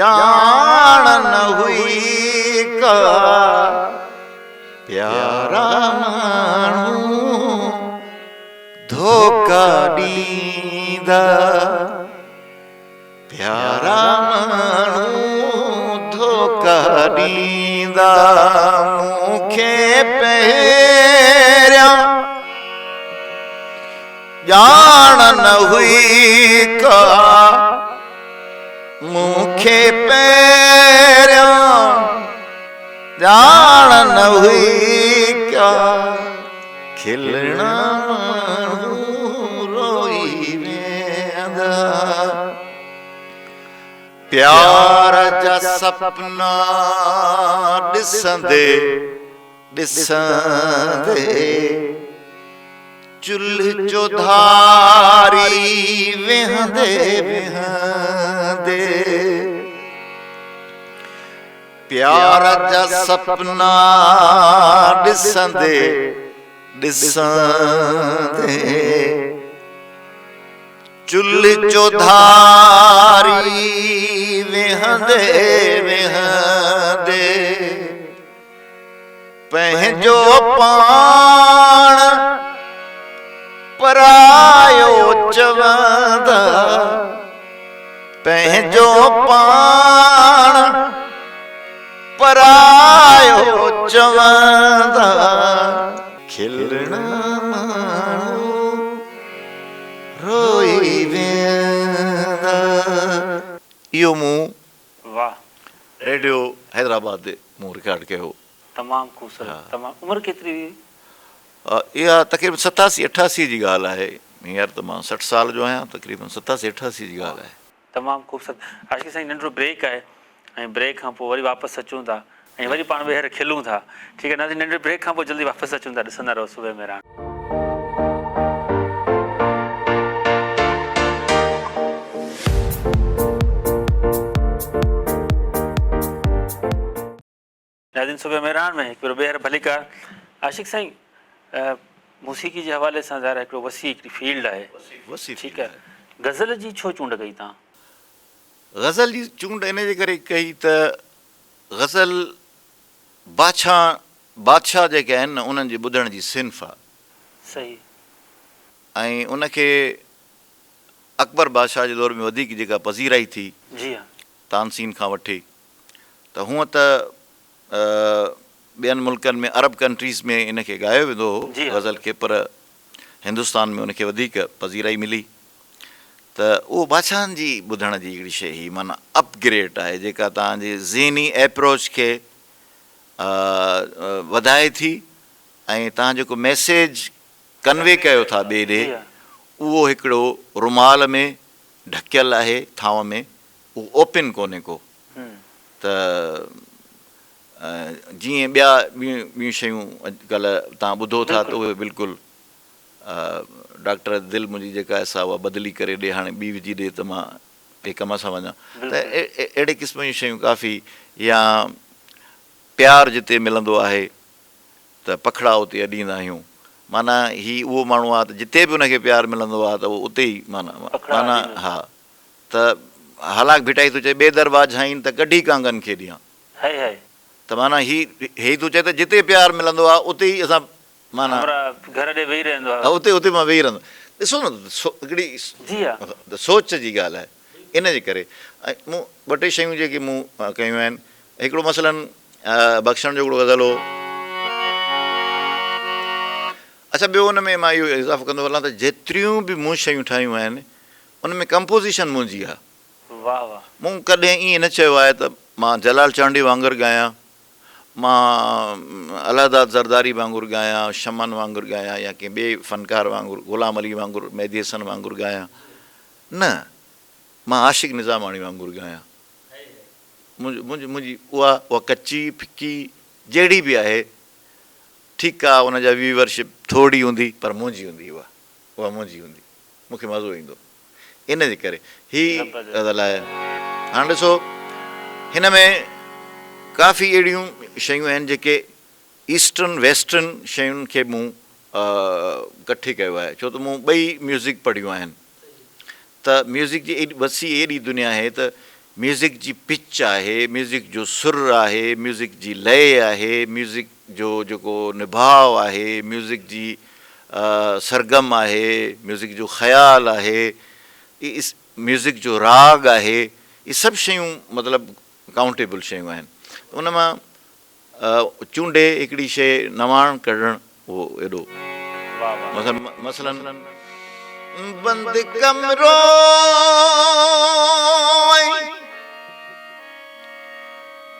Speaker 2: ॼाण न हुई का, प्यारा माण्हू धोखा ॾींदा, प्यारा माण्हू धोखा ॾींदा, मूंखे पहिरियां ॼाण न हुई का, मूंखे पहिरियां ॼाण न हुई का, खिलना माण्हू रोई वेंदा, प्यार जा सपना ॾिसंदे ॾिसंदे चुल्ह जो धारी वेहंदे वेहंदे, प्यार जा सपना ॾिसंदे ॾिसंदे चुल्ह चौधारी विहंदे विहंदे पंहिंजो पाण परायो चवंदा पंहिंजो पाण परायो चवंदा खिलण माण्हू रोई वेंदा। इहो मूं
Speaker 1: वाह,
Speaker 2: रेडियो हैदराबाद ते मूं रिकॉर्ड कयो।
Speaker 1: तमामु ख़ूबसूरत। तमामु उमिरि केतिरी हुई?
Speaker 2: इहा तक़रीबन 87-88 जी ॻाल्हि आहे। हींअर त मां 60 साल जो आहियां, तक़रीबन 87-88 जी ॻाल्हि आहे।
Speaker 1: तमामु ख़ूबसूरत। आशिक़ साईं, नंढिड़ो ब्रेक आहे ऐं ब्रेक खां पोइ वरी वापसि अचूं था ऐं वरी पाण वेहर खिलूं था। ठीकु आहे नाज़रीन, नंढिड़े ब्रेक खां पोइ जल्दी वापसि अचूं था। ॾिसंदा रहो सूबे में रहण। नाज़रीन, सूबे मेरान में हिकु भेरो ॿीहर भलीकार। आशिक़ साईं, मौसीक़ी जे हवाले सां ज़ाहिर हिकिड़ो वसी हिकिड़ी फील्ड आहे। ठीकु आहे, गज़ल जी छो चूंड कई तव्हां?
Speaker 2: गज़ल जी चूंड इन जे करे कई त गज़ल बादशाह जेके आहिनि न उन्हनि जे ॿुधण जी सिन्फ़ आहे।
Speaker 1: सही।
Speaker 2: ऐं उनखे अकबर बादशाह जे दौर में वधीक जेका पज़ीराई थी,
Speaker 1: जी हा,
Speaker 2: तानसीन खां वठी, त हूअं त ॿियनि मुल्कनि में अरब कंट्रीज़ में इनखे ॻायो वेंदो हो गज़ल खे, पर हिंदुस्तान में उनखे वधीक पज़ीराई मिली। त उहो बादशाहनि जी ॿुधण जी हिकिड़ी शइ हुई, माना अपग्रेड आहे, जेका तव्हांजे ज़हनी एप्रोच खे वधाए थी ऐं तव्हां जेको मैसेज कन्वे कयो था ॿिए ॾे, उहो हिकिड़ो रुमाल में ढकियल आहे थांव में, उहो ओपन कोन्हे को। त जीअं ॿियूं शयूं अॼुकल्ह तव्हां ॿुधो था त उहे बिल्कुलु डॉक्टर दिलि मुंहिंजी जेका आहे सा उहा बदिली करे ॾे, हाणे ॿी विझी ॾे त मां ॿिए कम सां वञा। त अहिड़े क़िस्म जूं शयूं काफ़ी, या प्यारु जिते मिलंदो आहे त पखड़ा उते अॾींदा आहियूं, माना ही उहो माण्हू आहे त जिते बि हुनखे प्यारु मिलंदो आहे त उहो उते ई माना हा, त हलाक भिटाई थो चए ॿिए दरवाज़ आहिनि त कढी कांगनि खे ॾियां, त माना ही थो चए त जिते प्यारु मिलंदो आहे उते ई असां माना
Speaker 1: घर ॾे वेही रहंदो आहे,
Speaker 2: उते मां वेही रहंदो। ॾिसो न हिकिड़ी सोच जी ॻाल्हि आहे। इन जे करे ऐं मूं ॿ टे शयूं जेके मूं कयूं आहिनि, हिकिड़ो मसलन बख़्शण जो हिकिड़ो गज़ल हो। अच्छा, ॿियो हुन में मां इहो इज़ाफ़ो कंदो हलां त जेतिरियूं बि मूं शयूं ठाहियूं आहिनि उन में कंपोज़िशन मुंहिंजी आहे।
Speaker 1: वाह वाह।
Speaker 2: मूं कॾहिं ईअं न चयो आहे त मां जलाल चांडी वांगुरु ॻायां, मां अलादाद ज़रदारी वांगुरु ॻायां, शमन वांगुरु ॻायां, या कंहिं ॿिए फ़नकार वांगुरु, ग़ुलाम अली वांगुरु, मेहदी हसन वांगुरु ॻायां। न, मां आशिक़ निज़ामाणी वांगुरु ॻायां। मुंहिंजी उहा कची फिकी जहिड़ी बि आहे, ठीकु आहे, उनजा व्यूवरशिप थोरी हूंदी, पर मुंहिंजी हूंदी, उहा मुंहिंजी हूंदी, मूंखे मज़ो ईंदो। इन जे करे ही गज़ल आहे। हाणे ॾिसो, हिन में काफ़ी अहिड़ियूं शयूं आहिनि जेके ईस्टर्न वेस्टर्न शयुनि खे मूं इकट्ठे कयो आहे, छो त मूं ॿई म्यूज़िक पढ़ियूं आहिनि। त म्यूज़िक जी एॾी वसी एॾी दुनिया आहे त म्यूज़िक जी पिच आहे, म्यूज़िक जो सुर आहे, म्यूज़िक जी लय आहे, म्यूज़िक जो जेको निभाव आहे, म्यूज़िक जी सरगम आहे, म्यूज़िक जो ख़्यालु आहे, म्यूज़िक जो राग आहे, इहे सभु शयूं मतिलबु काउंटेबल शयूं आहिनि। उन मां चूंडे हिकिड़ी शइ नवाण कढणु उहो एॾो मसलन बंद कमरो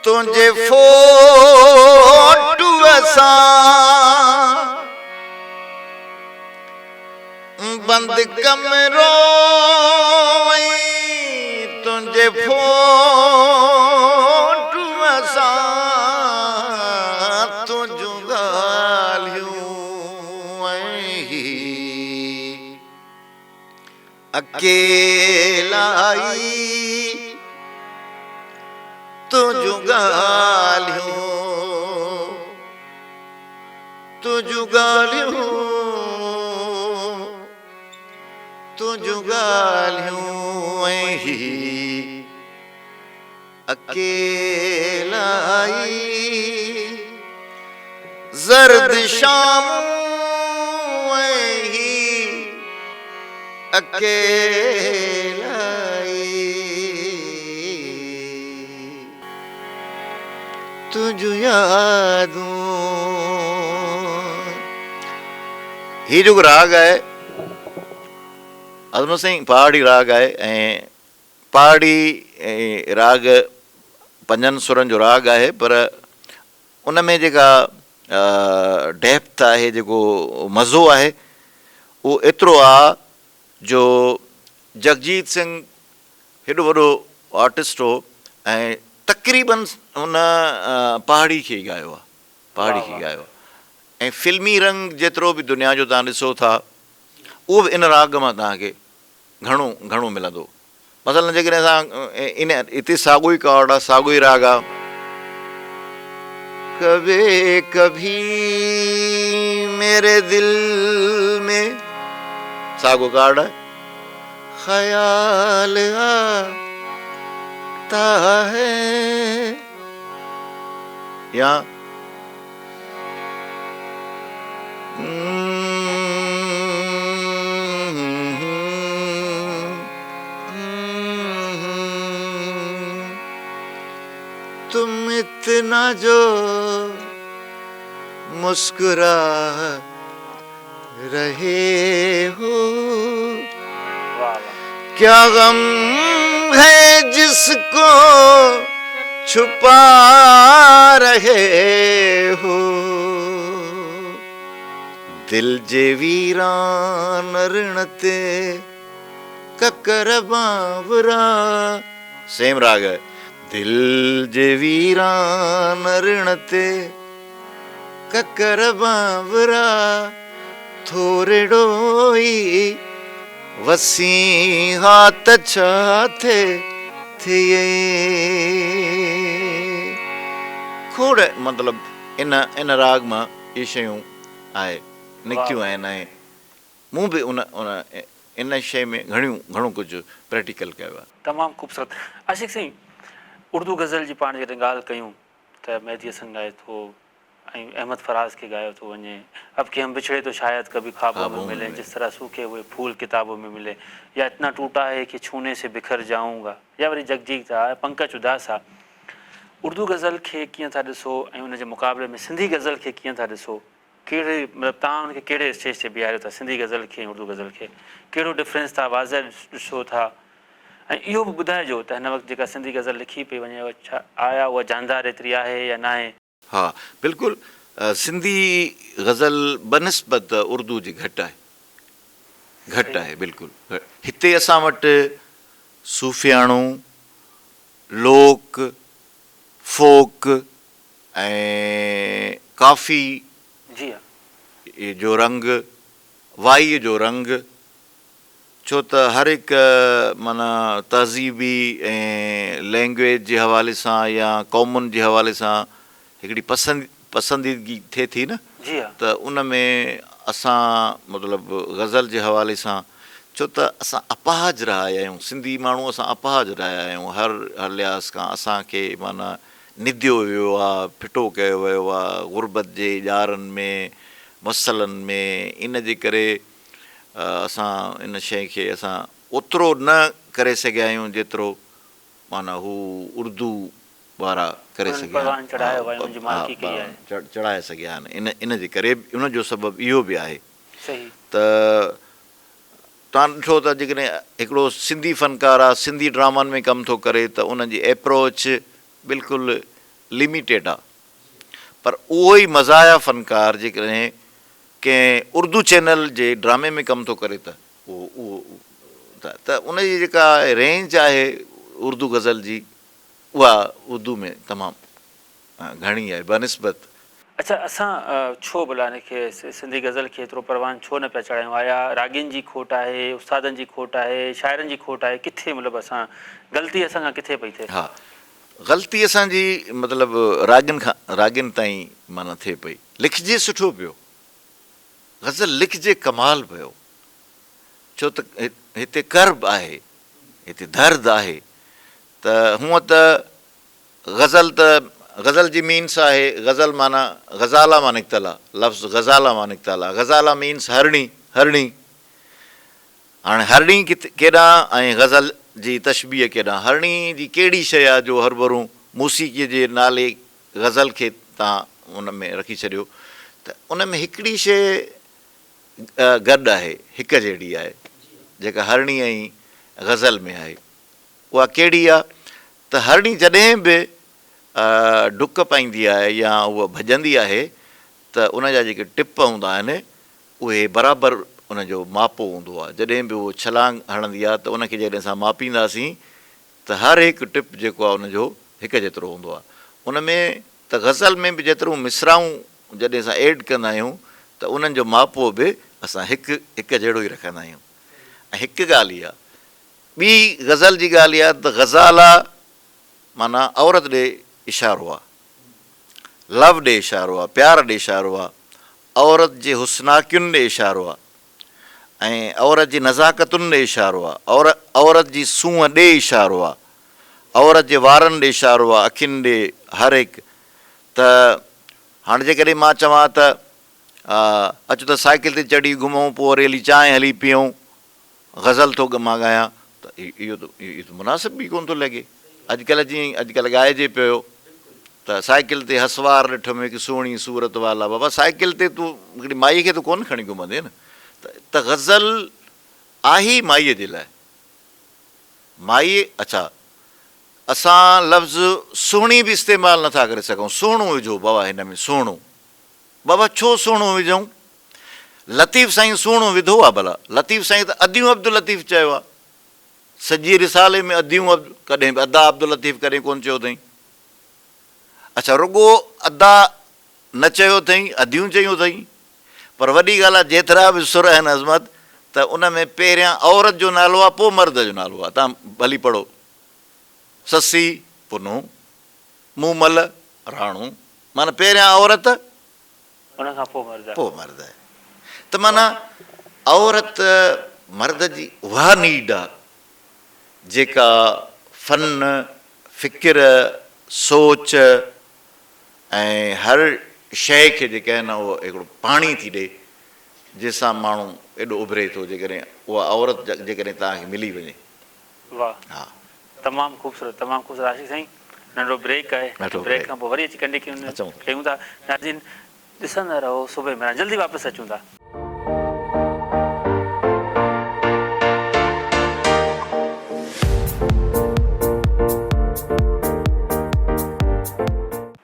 Speaker 2: तुंहिंजे फोटूअ सां, बंद कमरो तुंहिंजे फोटूअ सां तुंहिंजूं ॻाल्हियूं अकेलाई तुंहिंजूं ॻाल्हियूं तुंहिंजूं ॻाल्हियूं ऐं ही अकेलाई ज़र्द शाम ऐं ही अकेलाई तुंहिंजूं यादूं। हीउ जेको राग आहे अज़मत साईं पहाड़ी राग आहे ऐं पहाड़ी राग पंजनि सुरनि जो राग आहे, पर उन में जेका डेप्थ आहे, जेको मज़ो आहे, उहो एतिरो आहे जो जगजीत सिंह हेॾो वॾो आर्टिस्ट हो ऐं तक़रीबन हुन पहाड़ी खे ई ॻायो आहे, पहाड़ी खे ॻायो आहे। ऐं फिल्मी रंग जेतिरो बि दुनिया जो तव्हां ॾिसो था उहो बि इन राग मां तव्हांखे घणो घणो मिलंदो। मसइलन जेकॾहिं असां इन हिते साॻियो ई कॉर्ड आहे, साॻियो ई राग आहे। कभी कभी मेरे दिल में साॻियो कॉर्ड आहे, ख्याल आता है, या तुम इतना जो मुस्कुरा रहे हो, क्या गम है जिसको छुपा रहे हो, दिल जे वीरान ऋण ते ककर बावरा। सेम राग है। दिल जे वीरान ऋण ते ककर बावरा, थोरेड़ो ई वसी हाथ छा थिए। खोड़ मतलब इन राग मां इहे शयूं आहे निकितियूं आहिनि ऐं मूं बि इन शइ में घणो कुझु प्रैक्टिकल कयो आहे।
Speaker 1: तमामु ख़ूबसूरत। आशिक़ सिंह, उर्दू गज़ल जी पाण जॾहिं ॻाल्हि कयूं त मेहदी हसन ॻाए थो ऐं अहमद फराज़ खे ॻायो थो वञे, अब के हम बिछड़े तो शायद कभी ख्वाबों में मिले, जिस तरह सूखे हुए फूल किताबों में मिले, या इतना टूटा है कि छूने से बिखर जाऊंगा, या वरी जगजीत आहे, पंकज उदास आहे। उर्दू गज़ल खे कीअं था ॾिसो ऐं उनजे मुक़ाबले में सिंधी गज़ल खे कीअं था ॾिसो? कहिड़े मतिलबु तव्हां हुनखे कहिड़े स्टेज ते बीहारियो था, सिंधी गज़ल खे ऐं उर्दू गज़ल खे कहिड़ो डिफरेंस था वाज़ह ॾिसो था? ऐं इहो बि ॿुधाइजो त हिन वक़्तु जेका सिंधी गज़ल लिखी पई वञे उहा छा आया उहा जानदार एतिरी आहे या न आहे?
Speaker 2: हा बिल्कुलु, सिंधी गज़ल बनिस्बत उर्दू जी घटि आहे बिल्कुलु। हिते असां वटि सूफ़ियाणो, लोक, फोक ऐं काफ़ी
Speaker 1: जी हा
Speaker 2: जो रंग, वाईअ जो रंग, छो त हर हिकु माना तहज़ीबी ऐं लैंग्वेज जे हवाले सां या क़ौमुनि जे हवाले सां हिकिड़ी पसंदीदगी थिए थी न,
Speaker 1: जी हा,
Speaker 2: त उन में असां मतिलबु गज़ल जे हवाले सां, छो त असां अपाहज रहिया आहियूं, सिंधी माण्हू असां अपाहज रहिया आहियूं। हर लिहाज़ खां असांखे माना निधियो वियो आहे, फिटो कयो वियो आहे गुरबत जे ॼारनि में, मसइलनि में। इन जे करे असां इन शइ खे असां ओतिरो न करे सघिया आहियूं जेतिरो माना हू उर्दू वारा करे सघिया चढ़ाए सघिया आहिनि। इन जे करे उनजो सबबु इहो बि आहे त तव्हां ॾिठो त जेकॾहिं हिकिड़ो सिंधी फ़नकार आहे, सिंधी ड्रामनि में कमु थो करे, त उनजी एप्रोच बिल्कुलु लिमिटेड आहे। पर उहो ई मज़ाया फ़नकार जेकॾहिं कंहिं उर्दू चैनल जे ड्रामे में कमु थो करे त उहो त उनजी जेका रेंज आहे उर्दू गज़ल जी, उहा उर्दू में तमामु घणी आहे बनिस्बत।
Speaker 1: अच्छा, असां छो भला हिनखे सिंधी गज़ल खे एतिरो परवान छो न पिया चढ़ायूं? आया रागियुनि जी खोट आहे, उस्तादनि जी खोट आहे, शाइरनि जी खोट आहे? किथे मतिलबु असां ग़लती असां खां किथे पई थिए?
Speaker 2: हा, ग़लती असांजी मतिलबु रागियुनि ताईं माना थिए पई। लिखिजे सुठो पियो, ग़ज़ल लिखिजे कमाल पियो, छो त हिते कर्ब आहे, हिते दर्द आहे। त हूअं त ग़ज़ल जी मीन्स आहे, ग़ज़ल माना ग़ज़ाला मां निकितल आहे, लफ़्ज़ ग़ज़ाला मां निकितल आहे। ग़ज़ाला मीन्स हरणी। हाणे हरणी केॾांहुं ऐं ग़ज़ल जी तशबीह केॾांहुं, हरणी जी कहिड़ी शइ आहे जो हर भरू मूसीक़ीअ जे नाले ग़ज़ल खे तव्हां उन में रखी छॾियो। त उन में हिकिड़ी शइ गॾु आहे, हिकु जहिड़ी आहे, जेका हरणी ऐं ग़ज़ल में आहे। उहा कहिड़ी आहे त हरणी जॾहिं बि डुक पाईंदी आहे या उहा भॼंदी आहे त उनजा जेके टिप हूंदा आहिनि उहे बराबरि उनजो मापो हूंदो आहे। जॾहिं बि उहो छलांग हणंदी आहे त उनखे जॾहिं असां मापींदासीं त हर हिकु टिप जेको आहे उनजो हिकु जेतिरो हूंदो आहे। उन में त ग़ज़ल में बि जेतिरो मिसराऊं जॾहिं असां एड कंदा आहियूं त उन्हनि जो मापो बि असां हिकु जहिड़ो ई रखंदा आहियूं। ऐं हिकु ॻाल्हि इहा, ॿी ग़ज़ल जी ॻाल्हि इहा त ग़ज़ाला माना औरत ॾे इशारो आहे, लव ॾे इशारो आहे, प्यार ॾे इशारो आहे, औरत जे हुस्नाकियुनि ॾे इशारो आहे, ऐं औरत जी नज़ाकतुनि ॾे इशारो आहे, औरत जी सूंहं ॾे इशारो आहे, औरत जे वारनि ॾे इशारो आहे, अखियुनि ॾे, हर हिकु। त हाणे जेकॾहिं मां चवां त अचो त साइकिल ते चढ़ी घुमूं, पोइ वरी चांहि हली पियूं, ग़ज़ल थो मां ॻायां, त इहो त मुनासिब बि कोन थो लॻे। अॼुकल्ह जीअं अॼुकल्ह ॻाइजे पियो त साइकिल ते हसवार ॾिठुमि हिकु सुहिणी सूरत वाला, बाबा साइकिल ते तूं हिकिड़ी माईअ खे त कोन खणी घुमंदे न। त ग़ज़ल आहे ई माईअ जे लाइ। माई, अच्छा असां लफ़्ज़ सुहिणी बि इस्तेमालु नथा करे सघूं, सुहिणो विझो बाबा हिन में, सुहिणो। बाबा छो सुहिणो विझूं? लतीफ़ साईं सुहिणो विधो आहे भला, लतीफ़ साईं त अदियूं अब्दुल लतीफ़ चयो आहे, सॼे रिसाले में अदियूं कॾहिं बि अदा अब्दुल लतीफ़ कॾहिं कोन चयो अथई। अच्छा रुॻो अदा न चयो अथई, अदियूं चयूं अथई। पर वॾी ॻाल्हि आहे जेतिरा बि सुर आहिनि अज़मत, त उन में पहिरियां औरत जो नालो आहे, पोइ मर्द जो नालो आहे। तव्हां भली पढ़ो, ससी पुनू, मूमल राणू, माना पहिरियां औरत पोइ मर्द आहे। त माना औरत मर्द जी उहा नीड आहे जेका फ़न, फ़िकिर, सोच ऐं हर शइ खे जेके आहे न उहो हिकिड़ो पाणी थी ॾे, जंहिंसां माण्हू एॾो उभिरे थो, जेकॾहिं उहा औरत जेकॾहिं तव्हांखे मिली वञे।
Speaker 1: वाह,
Speaker 2: हा,
Speaker 1: तमामु ख़ूबसूरत, तमामु ख़ूबसूरत। आशिक़ साईं नंढो ब्रेक आहे, ब्रेक खां पोइ वरी अची कंटिन्यू कयूं था। नाज़रीन ॾिसंदा रहो सुबह में, जल्दी वापसि अचूं था।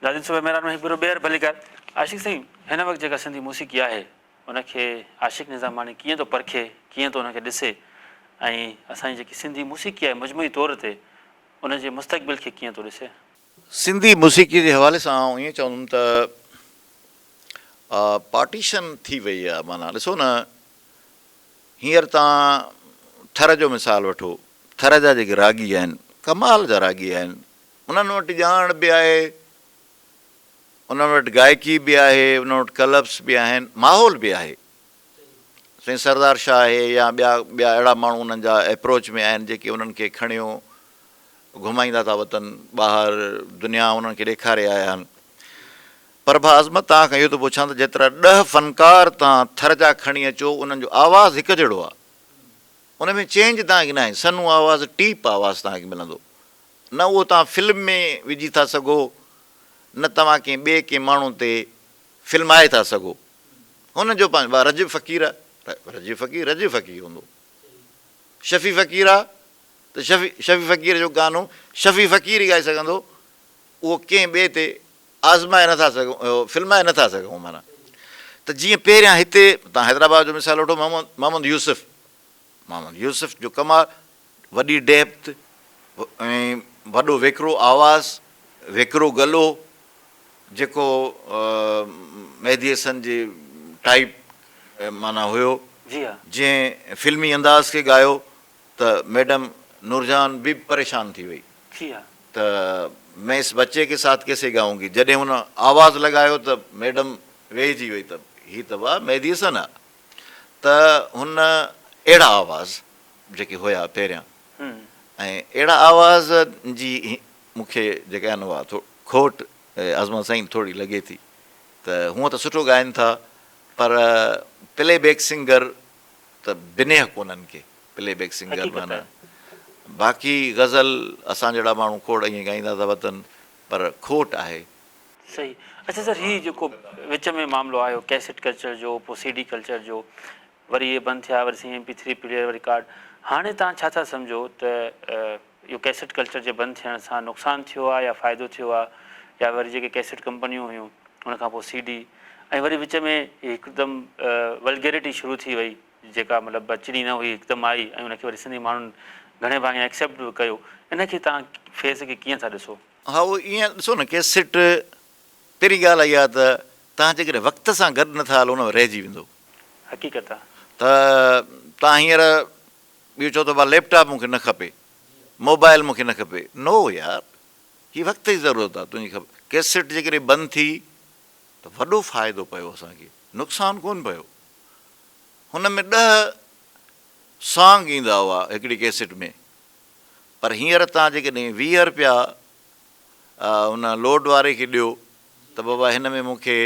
Speaker 1: नाज़रीन सुबह मेरा में हिकु ॿीहर भली ॻाल्हि। आशिक़ साईं हिन वक़्तु जेका सिंधी मौसीक़ी आहे उनखे आशिक़ निज़ामानी कीअं थो परखे, कीअं थो उनखे ॾिसे, ऐं असांजी जेकी सिंधी मौसीक़ी आहे मजमूई तौर ते उनजे मुस्तक़बिल खे कीअं थो ॾिसे?
Speaker 2: सिंधी मौसीक़ी जे हवाले सां आउं ईअं चवंदुमि त पार्टीशन थी वई आहे। माना ॾिसो न, हींअर तव्हां थर जो मिसाल वठो, थर जा जेके रागी आहिनि कमाल जा रागी आहिनि, उन्हनि वटि ॼाण बि आहे, उन्हनि वटि गायकी बि आहे, उन्हनि वटि कलब्स बि आहिनि, माहौल बि आहे। साईं सरदार शाह आहे या ॿिया अहिड़ा माण्हू उन्हनि जा एप्रोच में आहिनि जेके उन्हनि खे खणियो घुमाईंदा था वतन ॿाहिरि, दुनिया उन्हनि खे ॾेखारे आया आहिनि। पर भाउ अज़मत तव्हां खां इहो थो पुछां त जेतिरा 10 फ़नकार तव्हां थर जा खणी अचो, उन्हनि जो आवाज़ु हिकु जहिड़ो आहे, उन में चेंज तव्हांखे न आहे। सन्हो आवाज़ु, टीप आवाज़ु तव्हांखे मिलंदो न, उहो तव्हां फिल्म में विझी था सघो, न तव्हां कंहिं ॿिए कंहिं माण्हू ते फिल्माए था सघो। हुनजो पंहिंजो रज़ फ़क़ीर हूंदो, शफ़ी फ़क़ीर आहे त शफ़ी फ़क़ीर जो गानो शफ़ी फ़क़ीर ई ॻाए सघंदो, उहो कंहिं ॿिए ते आज़माए नथा सघूं, फिल्माए नथा सघूं। माना त जीअं पहिरियां हिते तव्हां हैदराबाद जो मिसाल वठो, मोहम्मद यूसुफ जो कमाल, वॾी डेप्थ ऐं वॾो वेकिरो आवाज़ु, वेकिरो गलो, जेको मेहदी हसन जे टाइप माना हुयो, जंहिं फिल्मी अंदाज़ खे ॻायो त मैडम नूरजहान बि परेशान थी वई त मैं इस बच्चे के साथ कैसे गाऊंगी। जॾहिं हुन आवाज़ु लॻायो त मैडम वेहिजी वई, त हीअ त वाह मेहदी हसन आहे। त हुन अहिड़ा आवाज़ जेके हुया पहिरियां
Speaker 1: हम्म,
Speaker 2: ऐं अहिड़ा आवाज़ जी मूंखे जेके आहिनि उहा खोट आज़मा साईं थोरी लॻे थी त हूअं त सुठो ॻाइनि था पर प्लेबैक सिंगर त बिने कोन्हनि के प्लेबैक सिंगर
Speaker 1: हक़ीक़त
Speaker 2: माना
Speaker 1: आहे।
Speaker 2: बाक़ी गज़ल असां जहिड़ा माण्हू खोड़ ईअं ॻाईंदा था वतन पर खोट आहे।
Speaker 1: सही। अच्छा सर, हीउ जेको विच में मामिलो आयो कैसेट कल्चर जो, पोइ CD कल्चर जो, वरी इहे बंदि थिया, वरी MP3 प्लेयर रिकॉर्ड, हाणे तव्हां छा था सम्झो त इहो कैसेट कल्चर जे बंदि थियण सां नुक़सानु थियो आहे या फ़ाइदो थियो आहे, या वरी जेके कैसेट कंपनियूं हुयूं उनखां पोइ CD, ऐं वरी विच में हिकदमि वल्गैरिटी शुरू थी वई जेका मतिलबु अचणी न हुई हिकदमि आई, ऐं उनखे वरी सिंधी माण्हुनि घणे भाङे एक्सेप्ट बि कयो, इनखे तव्हां फेस खे कीअं था ॾिसो?
Speaker 2: हा उहो ईअं ॾिसो न कैसेट पहिरीं ॻाल्हि इहा त तव्हां जेकॾहिं वक़्त सां गॾु नथा हलो न रहिजी वेंदो।
Speaker 1: हक़ीक़त आहे।
Speaker 2: त तव्हां हींअर ॿियो चओ त भाउ लैपटॉप मूंखे न खपे, मोबाइल मूंखे न खपे, नो यार, हीअ वक़्त जी ज़रूरत आहे तुंहिंजी खपे। कैसेट जेकॾहिं बंदि थी त वॾो फ़ाइदो पियो असांखे, नुक़सानु कोन पियो। हुन में 10 सॉन्ग ईंदा हुआ हिकिड़ी कैसेट में, पर हींअर तव्हां जेकॾहिं 20 रुपया हुन लोड वारे खे ॾियो त बाबा हिन में मूंखे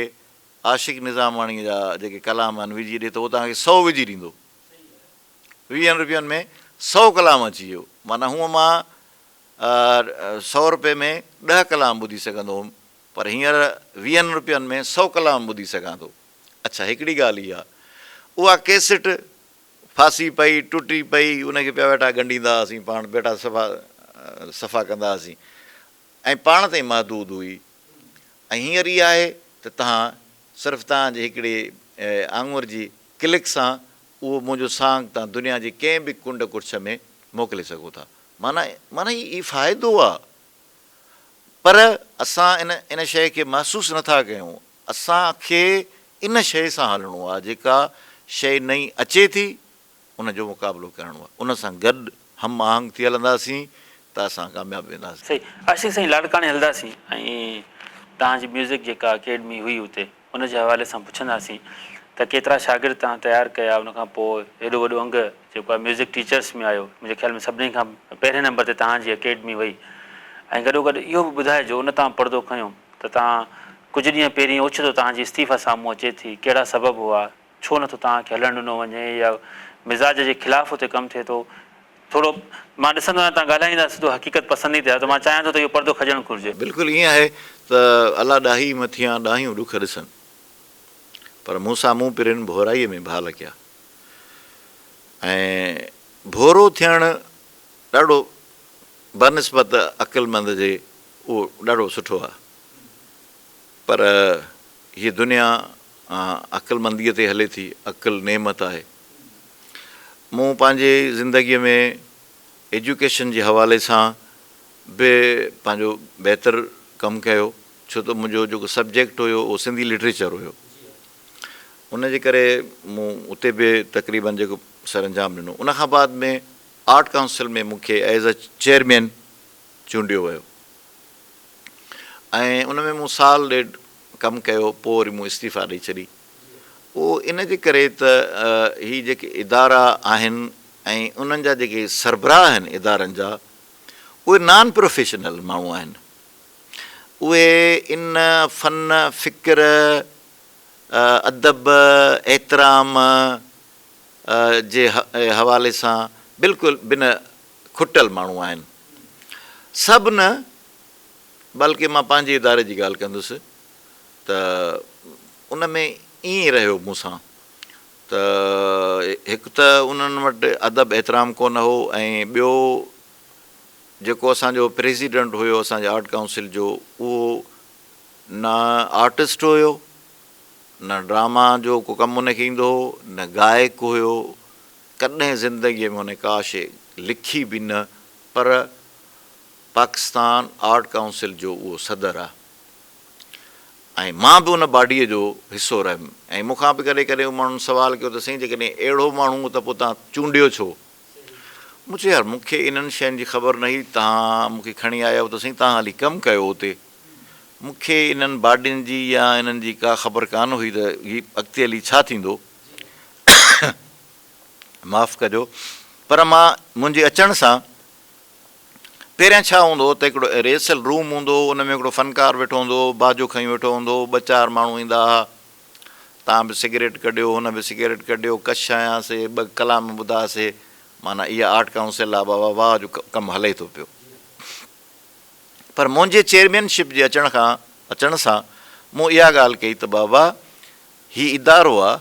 Speaker 2: आशिक़ निज़ामाणी जा जेके कलाम आहिनि विझी ॾिए त उहो तव्हांखे 100 विझी ॾींदो। 20 रुपयनि में 100 कलाम अची वियो, माना हूअं मां 100 रुपए में 10 कलाम ॿुधी सघंदो हुउमि, पर हींअर 20 रुपयनि में 100 कलाम ॿुधी सघां थो। अच्छा हिकिड़ी ॻाल्हि इहा, उहा कैसेट फासी पई टुटी पई, उनखे पिया वेठा ॻंढींदा हुआसीं, पाण वेठा सफ़ा कंदा हुआसीं ऐं पाण ताईं महदूद हुई। ऐं हींअर इहा आहे त तव्हां सिर्फ़ु तव्हांजे हिकिड़े आङुर जी क्लिक सां उहो मुंहिंजो सॉन्ग तव्हां दुनिया जी कंहिं बि कुंड कुर्छ में मोकिले सघो था। माना हीउ फ़ाइदो आहे, पर असां इन शइ खे महसूसु नथा कयूं। असांखे इन शइ सां हलणो आहे, जेका शइ नई अचे थी उनजो मुक़ाबिलो करिणो आहे, उन सां गॾु हम आहंग थी हलंदासीं त असां कामयाबु वेंदासीं।
Speaker 1: सही। आशिक़ साईं लाड़काणे हलंदासीं ऐं तव्हांजी म्यूज़िक जेका अकेडमी हुई उते उनजे हवाले सां पुछंदासीं त केतिरा शागिर्द तव्हां तयारु कया, उनखां पोइ हेॾो वॾो अंग जेको आहे म्यूज़िक टीचर्स में आयो, मुंहिंजे ख़्याल में सभिनी खां पहिरें नंबर ते तव्हांजी अकेडमी हुई। ऐं गॾोगॾु इहो बि ॿुधाइजो, उन तव्हां परदो खयो त तव्हां कुझु ॾींहं पहिरीं ओचितो तव्हांजी इस्तीफ़ा साम्हूं अचे थी, कहिड़ा सबबु हुआ, छो नथो तव्हांखे हलणु ॾिनो वञे, या मिज़ाज जे ख़िलाफ़ु हुते कमु थिए थो। थोरो मां ॾिसंदो आहियां तव्हां ॻाल्हाईंदासीं त हक़ीक़त पसंदि ई थिए, त मां चाहियां थो त इहो परदो खॼणु घुरिजे।
Speaker 2: बिल्कुलु ईअं आहे त अला ॾाही मथियां ॾाहियूं ॾुख ॾिसनि, पर मूंसां मूं पिरनि भोराईअ में भाल कया। ऐं भोरो थियणु ॾाढो बनस्बत अक़ुलमंद जे उहो ॾाढो सुठो आहे, पर हीअ दुनिया अक़ुलमंदीअ ते हले थी, अक़ुलु नेमत आहे। मूं पंहिंजे ज़िंदगीअ में एजुकेशन जे हवाले सां बि पंहिंजो बहितरु कमु कयो, छो त मुंहिंजो जेको सब्जेक्ट हुयो उहो सिंधी लिटरेचर हुयो। उनजे करे मूं उते बि तक़रीबन जेको सरअंजाम ॾिनो। उनखां बाद में आर्ट काउंसिल में मूंखे एज़ अ चेयरमैन चूंडियो वियो ऐं उन में मूं साल ॾेढ कमु कयो, पोइ वरी मूं इस्तीफ़ा ॾेई छॾी। उहो इन जे करे त हीअ जेके इदारा आहिनि ऐं उन्हनि जा जेके सरबराह आहिनि इदारनि जा, उहे नॉन प्रोफेशनल माण्हू आहिनि। उहे इन फ़न फ़िक्र अदब एतिराम जे हवाले सां बिल्कुलु बिन खुटियल माण्हू आहिनि। सभु न, बल्कि मां पंहिंजे इदारे जी ॻाल्हि कंदुसि त उन में ईअं रहियो मूंसां त हिकु त उन्हनि वटि अदब एतिराम कोन हो, ऐं ॿियो जेको असांजो प्रेसिडेंट हुयो असांजे आर्ट काउंसिल जो, उहो न आर्टिस्ट हुयो, न ड्रामा जो को कमु उनखे ईंदो हो, न गायक हुयो, कॾहिं ज़िंदगीअ में हुन का शइ लिखी बि न, पर पाकिस्तान आर्ट काउंसिल जो उहो सदर आहे ऐं मां बि उन बॉडीअ जो हिसो रहियुमि। ऐं मूंखां बि कॾहिं कॾहिं माण्हुनि सुवालु कयो त साईं जेकॾहिं अहिड़ो माण्हू त पोइ तव्हां चूंडियो छो? मूंखे यार मूंखे इन्हनि शयुनि जी ख़बर न हुई, तव्हां मूंखे खणी आया त साईं तव्हां हली कमु कयो हुते, मूंखे इन्हनि बॉडियुनि जी या इन्हनि जी का ख़बर कान हुई त हीअ अॻिते हली छा थींदो। माफ़ु कजो। पर मां मुंहिंजे अचण सां पहिरियां छा हूंदो हो त हिकिड़ो रिहर्सल रूम हूंदो हो, उन में हिकिड़ो फ़नकार वेठो हूंदो हो, बाजो खई वेठो हूंदो हो, 2-4 माण्हू ईंदा हुआ, तव्हां बि सिगरेट कढियो, हुन बि सिगरेट कढियो, कश आयासीं, 2 कलाम ॿुधासीं, माना इहा आर्ट काउंसिल आहे, बाबा वाह जो कमु हले थो पियो। पर मुंहिंजे चेयरमैनशिप जे अचण सां मूं इहा ॻाल्हि कई त बाबा हीउ इदारो आहे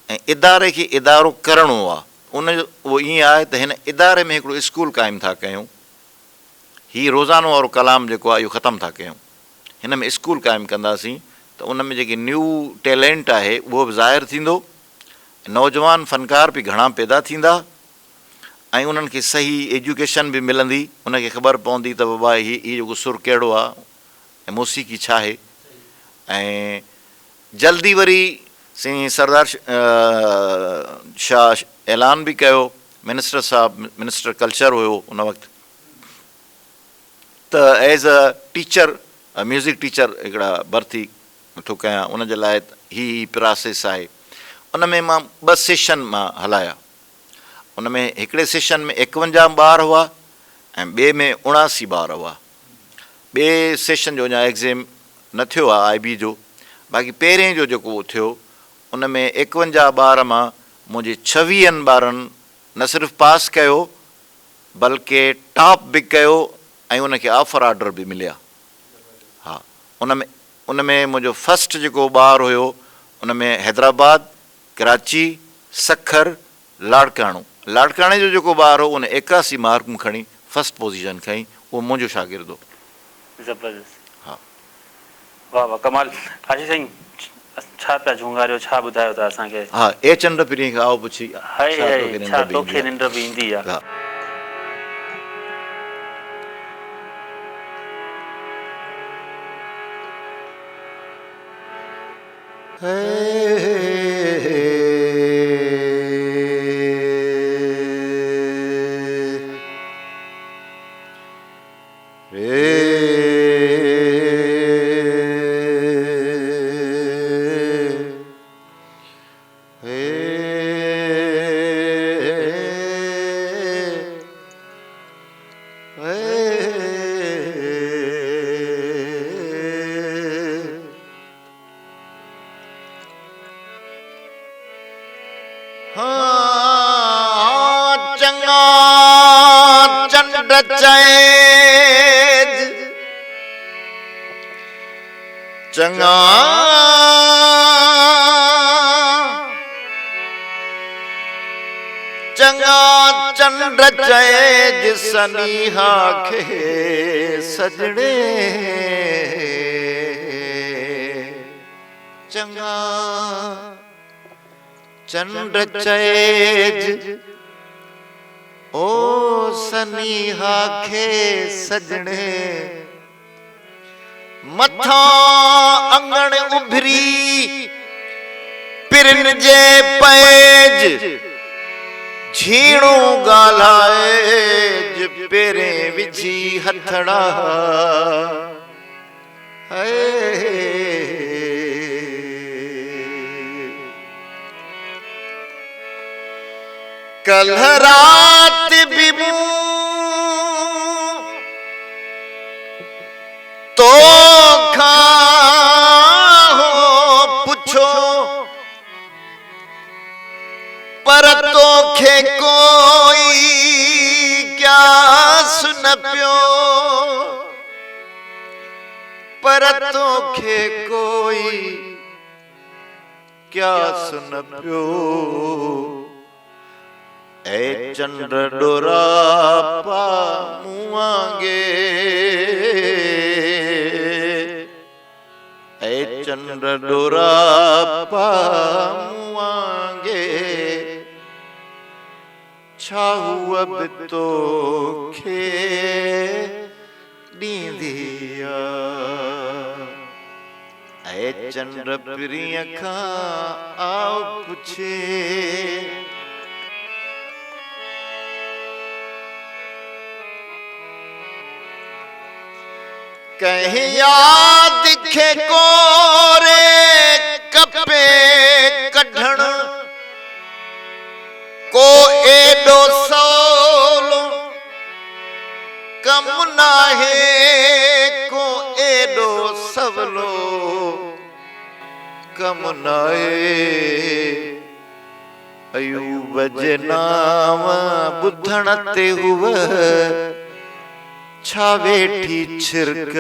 Speaker 2: ऐं इदारे खे इदारो करिणो आहे। उनजो उहो ईअं आहे त हिन इदारे में हिकिड़ो स्कूल क़ाइमु था कयूं, हीउ रोज़ानो वारो कलाम जेको आहे इहो ख़तमु था कयूं, हिन में स्कूल क़ाइमु कंदासीं त उन में जेकी न्यू टैलेंट आहे उहो बि ज़ाहिरु थींदो, नौजवान फ़नकार बि घणा पैदा थींदा ऐं उन्हनि खे सही एजुकेशन बि मिलंदी, उनखे ख़बर पवंदी त बाबा हीउ जेको सुर कहिड़ो आहे ऐं मौसीक़ी छा आहे। ऐं जल्दी वरी साईं सरदार शाह ऐलान बि कयो, मिनिस्टर साहब, मिनिस्टर कल्चर हुयो उन वक़्तु, त as a teacher, music teacher हिकिड़ा भर्ती थो कयां, उनजे लाइ हीअ प्रोसेस आहे। उन में मां 2 सेशन मां हलाया, उन में हिकिड़े सेशन में 51 ॿार हुआ ऐं ॿिए में 79 ॿार हुआ। ॿिए सेशन जो अञा एग्ज़ाम न थियो आहे IB जो, बाक़ी पहिरें जो जेको थियो उन में 51 ॿार मां मुंहिंजे 26 ॿारनि न सिर्फ़ु पास कयो बल्कि टॉप बि कयो ऐं उनखे ऑफर ऑर्डर बि मिलिया। हा, उन में मुंहिंजो फस्ट जेको ॿारु हुयो उन में हैदराबाद, कराची, सखर, लाड़काणे जो जेको ॿारु हो उन 81 मार्कूं खणी फस्ट पोज़ीशन खईं, उहो मुंहिंजो शागिर्दु हो।
Speaker 1: ज़बरदस्त,
Speaker 2: हा,
Speaker 1: वाह वाह, कमाल। काशी साईं छा पिया झूंगारियो, छा ॿुधायो था असांखे?
Speaker 2: हा, ए चंड पिरी खां आओ पुछी
Speaker 1: छा तोखे निंड बि ईंदी आहे?
Speaker 2: हा, चङा चंड चैज, चङा चङा चंड चैज सनीहा खे सजणे, चङा चंड चैज ओ सनीहा खे सजणे, मथा अंगण उभरी पिरन जे पैज, झीणो ॻाल्हाए पेरे विझी हथड़ा, कल रात भी तो खा हो पुछो, पर तोखे कोई क्या सुन पियो, पर तोखे कोई क्या सुन पियो, ए चंड डोरा पा मुआंगे, ए चंड डोरा पा मुआंगे, छाहू अब तो खे दींदिया, ए चंड प्रिय खा आओ पुछे, कहीं याद खे कोरे कपे कढण को नाहे को एॾो सवलो कम नाहे अयूब जे नाम ॿुधण ते हुअ छा वेठी छिरक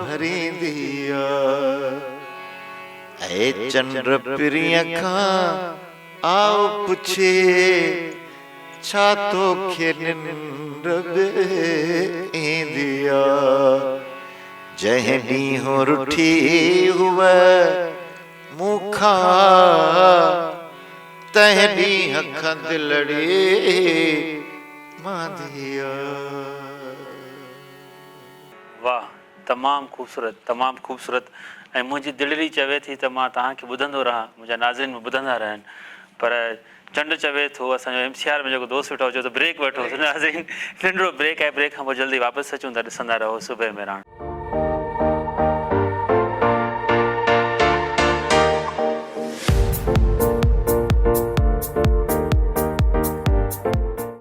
Speaker 2: भरींदी ऐं चंड पिरीअ खां आओ पुछे छा तोखे निंड बि ईंदी जंहिं ॾींहुं रुठी हुअ मूंखां तंहिं ॾींहुं खां दिलड़ी मांदी
Speaker 1: वाह, तमामु ख़ूबसूरत ऐं मुंहिंजी दिलड़ी चवे थी त मां तव्हांखे ॿुधंदो रहां, मुंहिंजा नाज़रीन बि ॿुधंदा रहनि, पर चंड चवे थो। असांजो MCR में जेको दोस्त वेठो हुओ त ब्रेक वठो, नाज़रीन नंढिड़ो ब्रेक आहे, ब्रेक खां पोइ जल्दी वापसि अचूं था, ॾिसंदा रहो सुबह में रहण।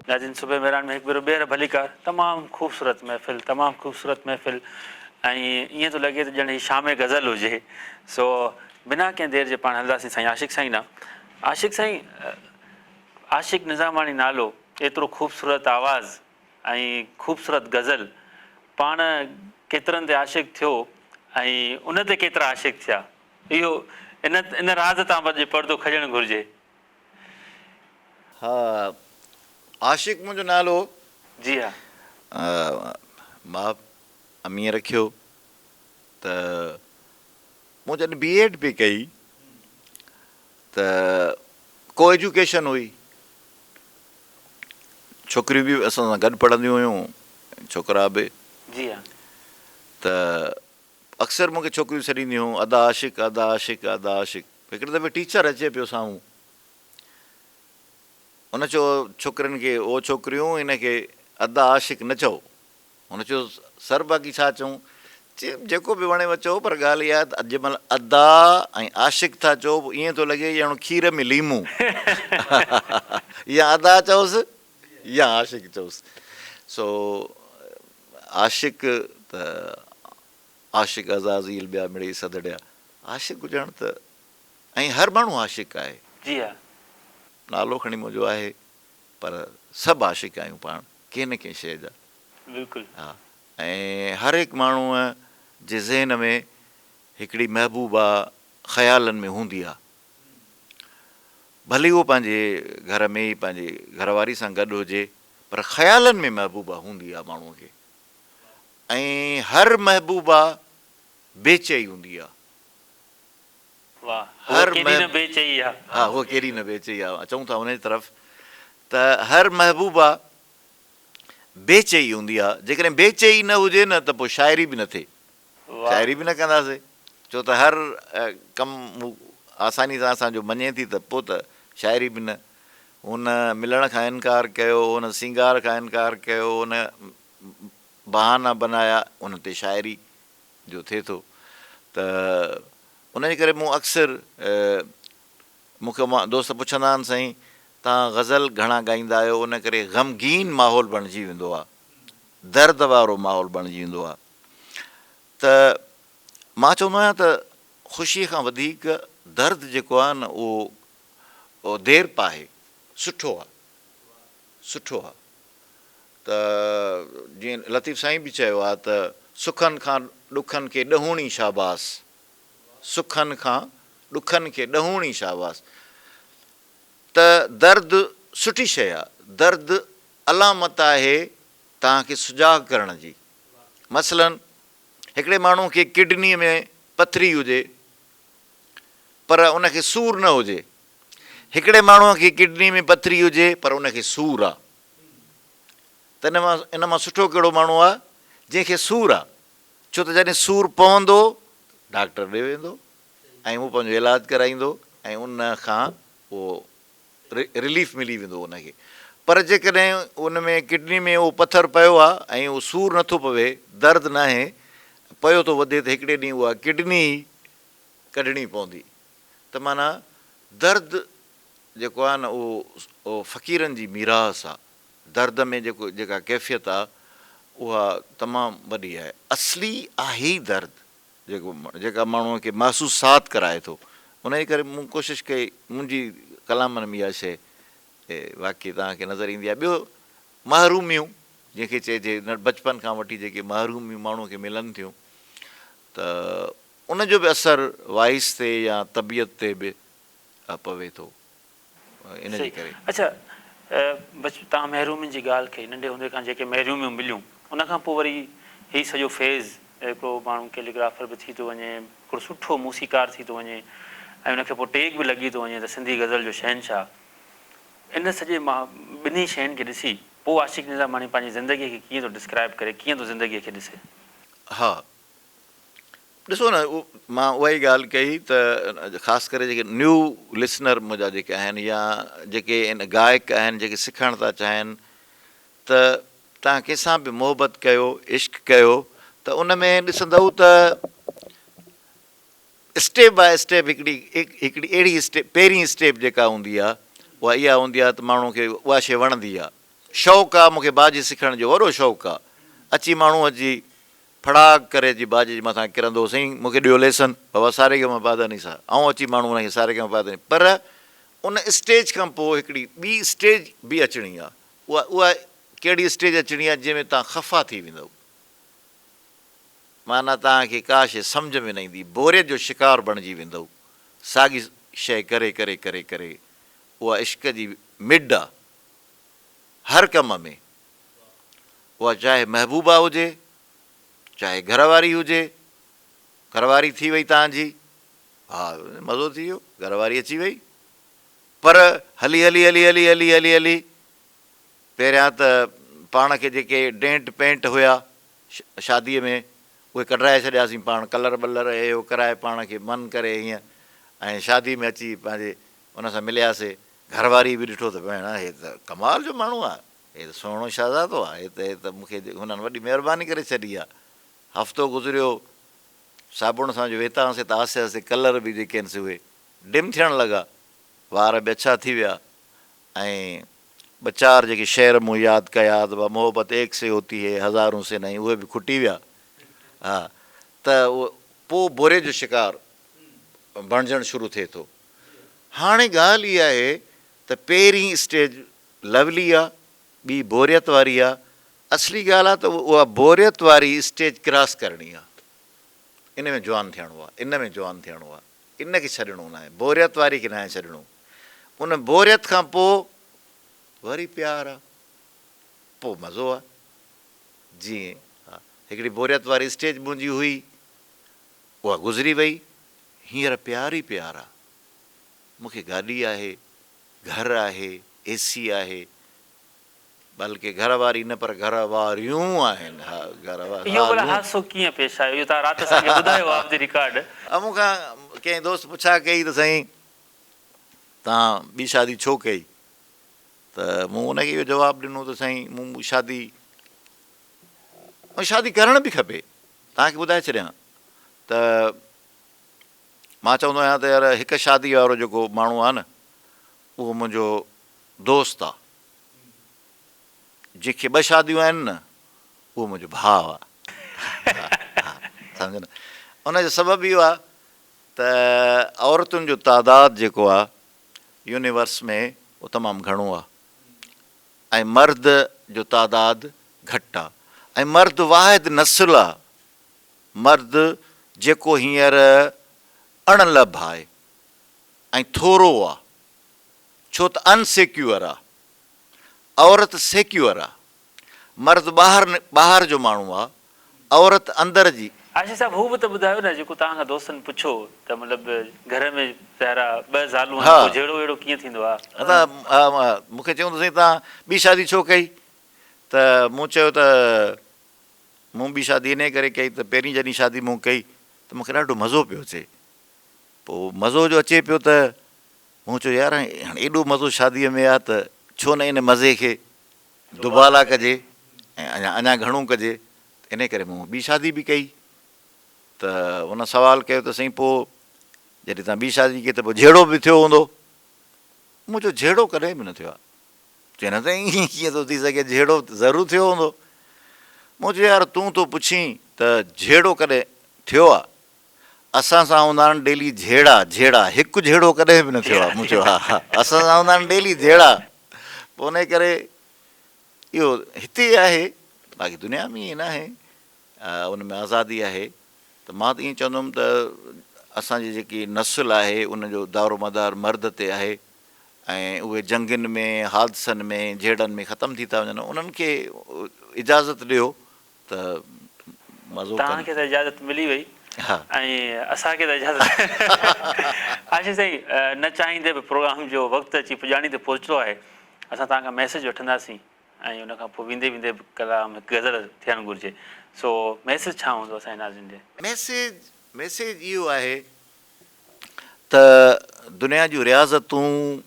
Speaker 1: नाज़रीन सुबह मेरान में हिकु भेरो ॿीहर भलीकार, तमामु ख़ूबसूरत महफ़िल ऐं ईअं थो लॻे त ॼण ही शाम गज़ल हुजे। सो बिना कंहिं देरि जे पाण हलंदासीं साईं आशिक़ साईं ना। आशिक़ साईं, आशिक़ निज़ामाणी नालो, एतिरो ख़ूबसूरत आवाज़ ऐं ख़ूबसूरत गज़ल, पाण केतिरनि ते आशिक़ थियो ऐं उन ते केतिरा आशिक़ थिया, इहो इन राज़ तां जे पर्दो खॼणु घुरिजे।
Speaker 2: हा, आशिक़ मुंहिंजो नालो
Speaker 1: जी हा,
Speaker 2: मां अमीअ रखियो त मूं जॾहिं BEd पई कई त को एजुकेशन हुई, छोकिरियूं बि असां सां गॾु पढ़ंदियूं हुयूं, छोकिरा बि।
Speaker 1: जी हा,
Speaker 2: त अक्सर मूंखे छोकिरियूं सॾींदियूं हुयूं, अदा आशिक़ अदा आशिक़ अदा आशिक़। हिकिड़े दफ़े टीचर अचे पियो साम्हूं, हुन चयो छोकिरनि खे, ओ छोकिरियूं हिनखे अदा आशिक़ न चओ। हुन चयो सर बाक़ी छा चऊं? जेको बि वणेव चओ, पर ॻाल्हि इहा त जंहिंमहिल अदा ऐं आशिक़ था चओ ईअं थो लॻे ॼण खीर में लीमो या अदा चओसि या आशिक़ चओसि। सो आशिक़ त आशिक़ अज़ाज़ील ॿिया मिड़ई सदड़िया, आशिक़ हुजण त, ऐं हर माण्हू आशिक़ आहे।
Speaker 1: जी हा,
Speaker 2: नालो खणी मुंहिंजो आहे, पर सभु आशिक़ आहियूं पाण कंहिं न कंहिं शइ जा।
Speaker 1: बिल्कुलु।
Speaker 2: हा, ऐं हर हिकु माण्हूअ जे ज़हन में हिकिड़ी महबूबा ख़्यालनि में हूंदी आहे, भली उहो पंहिंजे घर में ई पंहिंजे घरवारी सां गॾु हुजे, पर ख़्यालनि में महबूबा हूंदी आहे माण्हूअ खे। ऐं हर महबूबा बेचई हूंदी आहे।
Speaker 1: हर बेचई आहे।
Speaker 2: हा, उहा कहिड़ी न बेचई आहे, अचूं था हुन तरफ़ त हर महबूबा बेचई हूंदी आहे। जेकॾहिं बेचई न हुजे न त पोइ शाइरी बि न थिए, शाइरी बि न कंदासीं, छो त हर कमु आसानी सां असांजो मञे थी त पोइ त शाइरी बि न। हुन मिलण खां इनकार कयो, हुन सिंगार खां इनकार कयो, हुन बहाना बनाया, उन ते शाइरी जो थिए थो। त उनजे करे मूं अक्सर मूंखे मां दोस्त पुछंदा आहिनि साईं तव्हां गज़ल घणा ॻाईंदा आहियो, उन करे ग़मगीन माहौल बणिजी वेंदो आहे, दर्द वारो माहौल बणिजी वेंदो आहे। त मां चवंदो आहियां त ख़ुशीअ खां वधीक दर्द जेको आहे न उहो देरि पाए सुठो आहे, सुठो आहे। त जीअं लतीफ़ साईं बि चयो आहे त सुखनि खां ॾुखनि खे ॾहूणी शाबास, सुखनि खां ॾुखनि खे ॾहूणी शाबास। त दर्द सुठी शइ आहे, दर्द अलामत आहे तव्हांखे सुजाॻ करण जी। मसलन हिकिड़े माण्हू खे किडनीअ में पथरी हुजे पर उनखे सूरु न हुजे, हिकिड़े माण्हूअ खे किडनी में पथरी हुजे पर उनखे सूरु आहे, त इन मां सुठो कहिड़ो माण्हू आहे जंहिंखे सूरु आहे। छो त जॾहिं सूरु पवंदो डॉक्टर ॾे वेंदो ऐं उहो पंहिंजो इलाजु कराईंदो ऐं उन खां उहो रिलीफ मिली वेंदो उनखे। पर जेकॾहिं उन में किडनी में उहो पथर पियो आहे ऐं उहो सूरु नथो पवे, दर्द न आहे, पियो थो वधे त हिकिड़े ॾींहुं उहा किडनी कढणी पवंदी। त माना दर्द जेको आहे न उहो फ़क़ीरनि जी मीरास आहे। दर्द में जेका कैफ़ियत आहे उहा तमामु वॾी आहे. असली आहे ई दर्द जेका माण्हूअ खे महसूसात कराए थो. उन जे करे मूं कोशिशि कई, मुंहिंजी कलामनि में इहा शइ वाक़ई तव्हांखे नज़र ईंदी आहे. ॿियो महरूमियूं जंहिंखे चइजे न, बचपन खां वठी जेके महरूमियूं माण्हूअ खे मिलनि थियूं, त उनजो बि असरु वाइस ते या तबियत ते बि पवे थो. इन जे करे
Speaker 1: अच्छा, तव्हां महरूमियुनि जी ॻाल्हि कई. नंढे हूंदे खां जेके महरूमियूं मिलियूं, उनखां पोइ वरी हीउ सॼो फेज़, हिकिड़ो माण्हू कैलीग्राफर बि थी थो वञे, हिकिड़ो सुठो मूसीकार थी थो वञे, ऐं उनखे पोइ टेग बि लॻी थो वञे त सिंधी गज़ल जो शहनशाह. इन सॼे मां ॿिन्ही शयुनि खे ॾिसी पोइ आशिक़ निज़ामानी पंहिंजी ज़िंदगीअ खे कीअं थो डिस्क्राइब करे, कीअं थो ज़िंदगीअ खे ॾिसे?
Speaker 2: हा, ॾिसो न, मां उहा ई ॻाल्हि कई त ख़ासि करे जेके न्यू लिसनर मुंहिंजा जेके आहिनि, या जेके इन गायक आहिनि जेके सिखणु था चाहिनि, त तव्हां कंहिंसां बि मोहबत कयो, इश्क कयो, त उन में ॾिसंदव त स्टेप बाय स्टेप हिकिड़ी अहिड़ी स्टेप, पहिरीं स्टेप जेका हूंदी आहे उहा इहा हूंदी आहे त माण्हू खे उहा शइ वणंदी आहे. शौक़ु आहे, मूंखे बाजी सिखण जो वॾो शौक़ु आहे. अची माण्हू अची फड़ाक करे अची बाजी जे मथां किरंदो, साईं मूंखे ॾियो लेसन, बाबा सारे गे मां पाधनी सां, ऐं अची माण्हू हुनखे सारे गे मां पाधनी. पर उन स्टेज खां पोइ हिकिड़ी ॿी स्टेज बि अचणी आहे. उहा कहिड़ी स्टेज अचणी आहे जंहिंमें तव्हां ख़फ़ा थी वेंदव, माना तव्हांखे का शइ सम्झ में न ईंदी, बोरियत जो शिकार बणिजी वेंदव. साॻी शइ करे करे करे करे उहा इश्क जी मिड आहे हर कम में. उहा चाहे महबूबा हुजे, चाहे घरवारी हुजे. घरवारी थी वई तव्हांजी, हा मज़ो थी वियो, घरवारी अची वई. पर हली हली हली हली हली हली हली पहिरियां त पाण खे जेके डेंट पेंट हुया शादीअ में, उहे कढाए छॾियासीं पाण, कलर बलर इहो कराए पाण खे मन करे हीअं, ऐं शादी में अची पंहिंजे हुन सां मिलियासीं. घरवारी बि ॾिठो त भेण हे त कमाल जो माण्हू आहे, हे त सुहिणो शहज़ादो आहे, हे त मूंखे हुननि वॾी महिरबानी करे छॾी आहे. हफ़्तो गुज़रियो, साबुण सां जो वेता हुआसीं त आसे आसे कलर बि जेके आहिनि से उहे डिम थियणु लॻा, वार बि अछा थी विया. ऐं ॿ चारि जेके शेर मूं यादि कया त मोहबत एक से होती है हज़ारों से नहीं, उहे बि खुटी विया. हा, त उहो पोइ बोरे जो शिकार बणिजणु शुरू थिए थो. हाणे ॻाल्हि इहा आहे त पहिरीं स्टेज लवली आहे, ॿी बोरियत वारी आहे. असली ॻाल्हि आहे त उहा बोरियत वारी स्टेज क्रॉस करणी आहे. इन में जवान थियणो आहे, इन में जवान थियणो आहे, इन खे छॾिणो न आहे, बोरियत वारी खे न आहे छॾिणो. उन बोरियत खां पोइ वरी प्यारु आहे, पोइ मज़ो आहे. जीअं हा, हिकिड़ी बोरियत वारी स्टेज मुंहिंजी हुई, उहा गुज़री वई. हींअर प्यारु ई प्यारु आहे. मूंखे गाॾी आहे, घरु आहे, एसी आहे, बल्कि घर वारी न पर घर वारियूं आहिनि. हा, घर
Speaker 1: हादसो कीअं पेश आयो, इहो तव्हां राति असांखे ॿुधायो आहे ऑफ द रिकॉर्ड.
Speaker 2: मूंखां कंहिं दोस्त पुछा कई त साईं तव्हां ॿी शादी छो कई, त मूं हुनखे इहो जवाबु ॾिनो त साईं मूं शादी करणु बि खपे. तव्हांखे ॿुधाए छॾियां त मां चवंदो आहियां त यार हिकु शादी वारो जेको माण्हू आहे न, उहो मुंहिंजो दोस्त आहे. जंहिंखे ॿ शादियूं आहिनि न, उहो मुंहिंजो भाउ आहे. सम्झो न, उनजो सबबु इहो आहे त औरतुनि जो तादादु जेको आहे यूनिवर्स में उहो तमामु घणो आहे, ऐं मर्द जो तादादु घटि आहे. ऐं मर्द वाहिद नस्ल आहे, मर्द जेको हींअर अणलभ आहे ऐं थोरो आहे, छो त अनसिक्योर आहे. औरत सिक्योर आहे. मर्द ॿाहिरि जो माण्हू आहे, औरत अंदरि जी.
Speaker 1: आशिक़ साहिबु, हू बि त ॿुधायो न जेको तव्हांखां दोस्तनि पुछो त मतिलबु घर में पहिरियां 2 ज़ालूं आहिनि, जहिड़ो अहिड़ो कीअं थींदो आहे.
Speaker 2: त मूंखे चयूं त साईं तव्हां ॿी शादी छो कई, त मूं चयो त मूं ॿी शादी इन करे कई त पहिरीं जॾहिं शादी मूं कई त मूंखे ॾाढो मज़ो पियो अचे. पोइ मज़ो जो अचे पियो त मूं चयो यार हाणे एॾो मज़ो शादीअ में आहे त छो न इन मज़े खे दुबाला कजे ऐं अञा घणो कजे. इन करे मूं ॿी शादी बि कई. त हुन सुवालु कयो त साईं पोइ जॾहिं तव्हां ॿी शादी कई त पोइ जहिड़ो बि थियो हूंदो. मूं चयो जहिड़ो कॾहिं बि न थियो आहे. चए न साईं कीअं थो थी सघे, जहिड़ो ज़रूरु थियो हूंदो. मूं चयो यार तूं तो पुछी त झेड़ो कॾहिं थियो आहे? असां सां हूंदा आहिनि डेली झेड़ा हिकु झेड़ो कॾहिं बि न थियो आहे। मूं चयो हा हा असां सां हूंदा आहिनि डेली झेड़ा। पोइ उन करे इहो हिते आहे, बाक़ी दुनिया में ईअं न आहे, उन में आज़ादी आहे। त मां त ईअं चवंदुमि त असांजी जेकी नसुल आहे उनजो दारो मदार मर्द ते आहे ऐं उहे जंगनि में हादसनि में झेड़नि में ख़तमु थी था वञनि। उन्हनि खे इजाज़त ॾियो त मज़ो कनि।
Speaker 1: तव्हांखे त इजाज़त मिली वई
Speaker 2: हा
Speaker 1: ऐं असांखे त इजाज़त आशीष साईं न चाहींदे बि प्रोग्राम जो वक़्तु अची पुॼाणी ते पहुचंदो आहे। असां तव्हांखां मैसेज वठंदासीं ऐं उनखां पोइ वेंदे वेंदे बि कलाम हिकु गज़ल थियणु घुरिजे। सो मैसेज छा हूंदो असांजे नाज़िन ॾे?
Speaker 2: मैसेज इहो आहे त दुनिया जूं रियाज़तूं,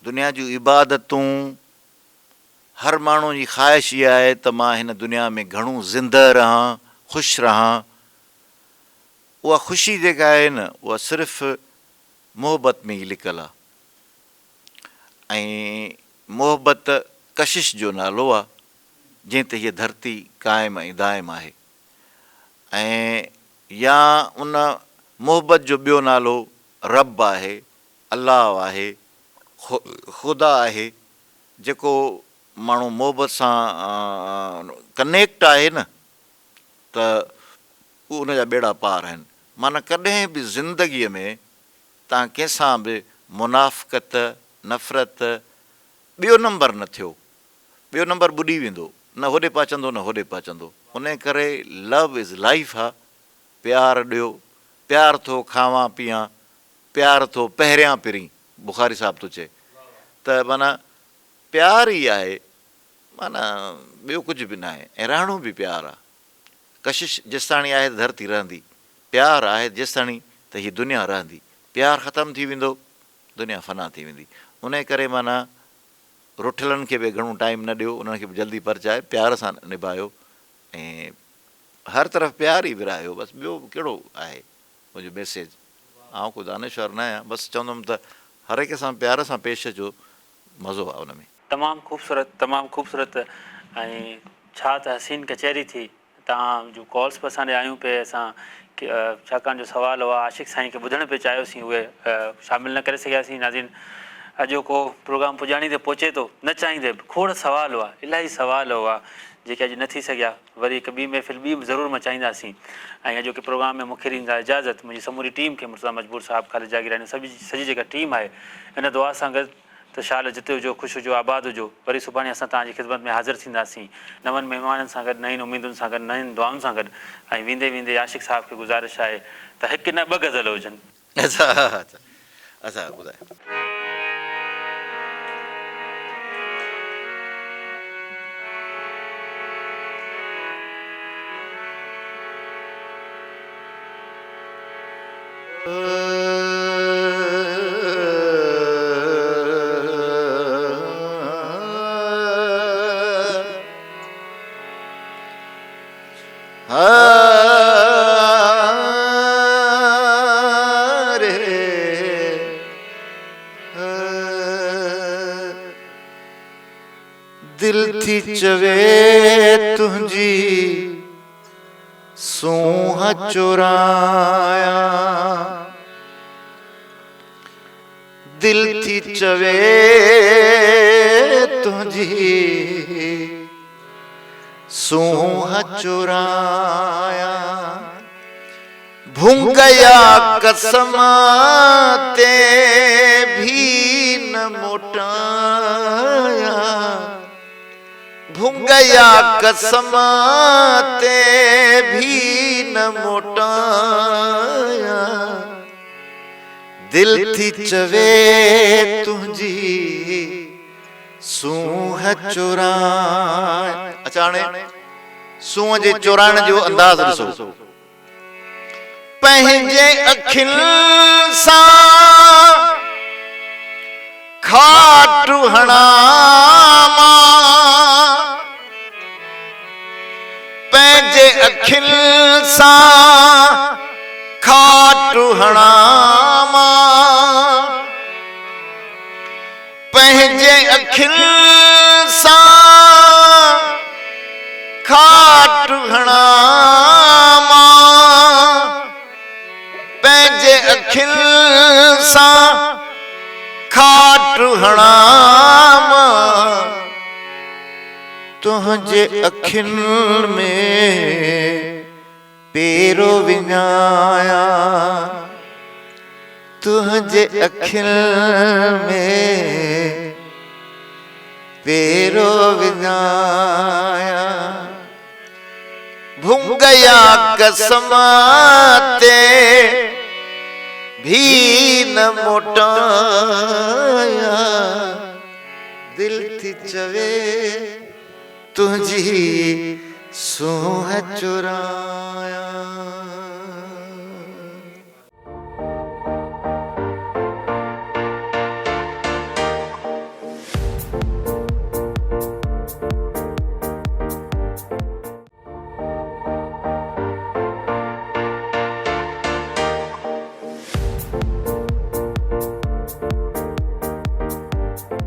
Speaker 2: दुनिया जूं इबादतूं, हर माण्हू जी ख़्वाहिश इहा आहे त मां हिन दुनिया में घणो ज़िंदह रहां, ख़ुशि रहां। उहा ख़ुशी जेका आहे न उहा सिर्फ़ु मोहबत में ई लिकियलु आहे ऐं मोहबत कशिश जो नालो आहे जंहिं ते हीअ धरती क़ाइमु ऐं दाइमु आहे। ऐं या उन मोहबत जो ॿियो नालो रब आहे, अलाह आहे, ख़ुदा आहे। जेको माण्हू मोहबत सां कनेक्ट आहे न त उहो उनजा बेड़ा पार आहिनि। माना कॾहिं बि ज़िंदगीअ में तव्हां कंहिंसां बि मुनाफ़क़त, नफ़रत, ॿियो नंबर न थियो, ॿियो नंबर ॿुॾी वेंदो, न होॾे पहुचंदो न होॾे पहुचंदो। उन करे लव इज़ लाइफ आहे। प्यारु ॾियो, प्यारु थो खावां पीआं, प्यारु थो पहिरियां पहिरीं, बुखारी साहिबु थो चए त माना प्यारु ई आहे, माना ॿियो कुझु बि न आहे। ऐं रहणो बि प्यारु आहे। कशिश जेसिताणी आहे धरती रहंदी, प्यारु आहे जेसिताणी त हीअ दुनिया रहंदी। प्यारु ख़तमु थी वेंदो, दुनिया फ़ना थी वेंदी। उन करे माना रुठलनि खे बि घणो टाइम न ॾियो, उन्हनि खे बि जल्दी परचाए, प्यार सां निभायो ऐं हर तरफ़ प्यार ई विरायो। बसि ॿियो कहिड़ो आहे मुंहिंजो मैसेज। आउं को दानेश्वर न आहियां, बसि चवंदुमि त हर हिक सां प्यार सां पेश अचो, मज़ो आहे उन में।
Speaker 1: तमामु ख़ूबसूरत, तमामु ख़ूबसूरत। ऐं छा त हसीन कचहरी थी। तव्हां जूं कॉल्स बि असां ॾे आयूं पिए। असां छाकाणि जो सुवाल हुआ आशिक़ साईं खे ॿुधणु पिए चाहियोसीं, उहे शामिलु न करे सघियासीं। नाज़रीन अॼोको प्रोग्राम पुॼाणी ते पहुचे थो, न चाहींदे बि खोड़ सुवाल हुआ, इलाही सुवाल हुआ जेके अॼु न थी सघिया। वरी हिकु ॿी महफ़िल ॿी बि ज़रूरु मां चाहींदासीं। ऐं अॼोके प्रोग्राम में मूंखे ॾींदा इजाज़त मुंहिंजी समूरी टीम खे, मुर्तज़ा मजबूर साहिबु, ख़ालिद जागीरानी, सॼी जेका टीम आहे, इन दुआ सां गॾु त शाल जिते हुजो, ख़ुशि हुजो, आबाद हुजो। वरी सुभाणे असां तव्हांजी ख़िदमत में हाज़िर थींदासीं नवनि महिमाननि सां गॾु, नयुनि उमेदुनि सां गॾु, नयुनि दुआउनि सां गॾु। ऐं वेंदे वेंदे आशिक़ साहिब खे गुज़ारिश आहे त हिकु न ॿ गज़ल हुजनि।
Speaker 2: अच्छा ॿुधायो। दिल थी चवे तुंहिंजी सूंह चुराया, दिल थी चवे तुंहिंजी सूंह चुराया। भूंगया कसम ते भी न मोटाया, भूंगया कसम ते भी न मोटाया। दिल थी चवे तुंहिंजी सूंह चुराया। अच्छा हाणे सूंह जे चुराइण जो अंदाज़ ॾिसो। पंहिंजे अखियुनि सां खाटू हणामा, पंहिंजे अखियुनि सां खाटू हणामा, पंहिंजे अखियुनि सां हणा पंहिंजे अखियुनि सां खाट हणाम तुंहिंजे अखियुनि में पेरो विञाया तुंहिंजे अखियुनि में पेरो विञाया भुंगया कसम ते भी न मोटाया दिल थी चवे तुझी सूह चुराया।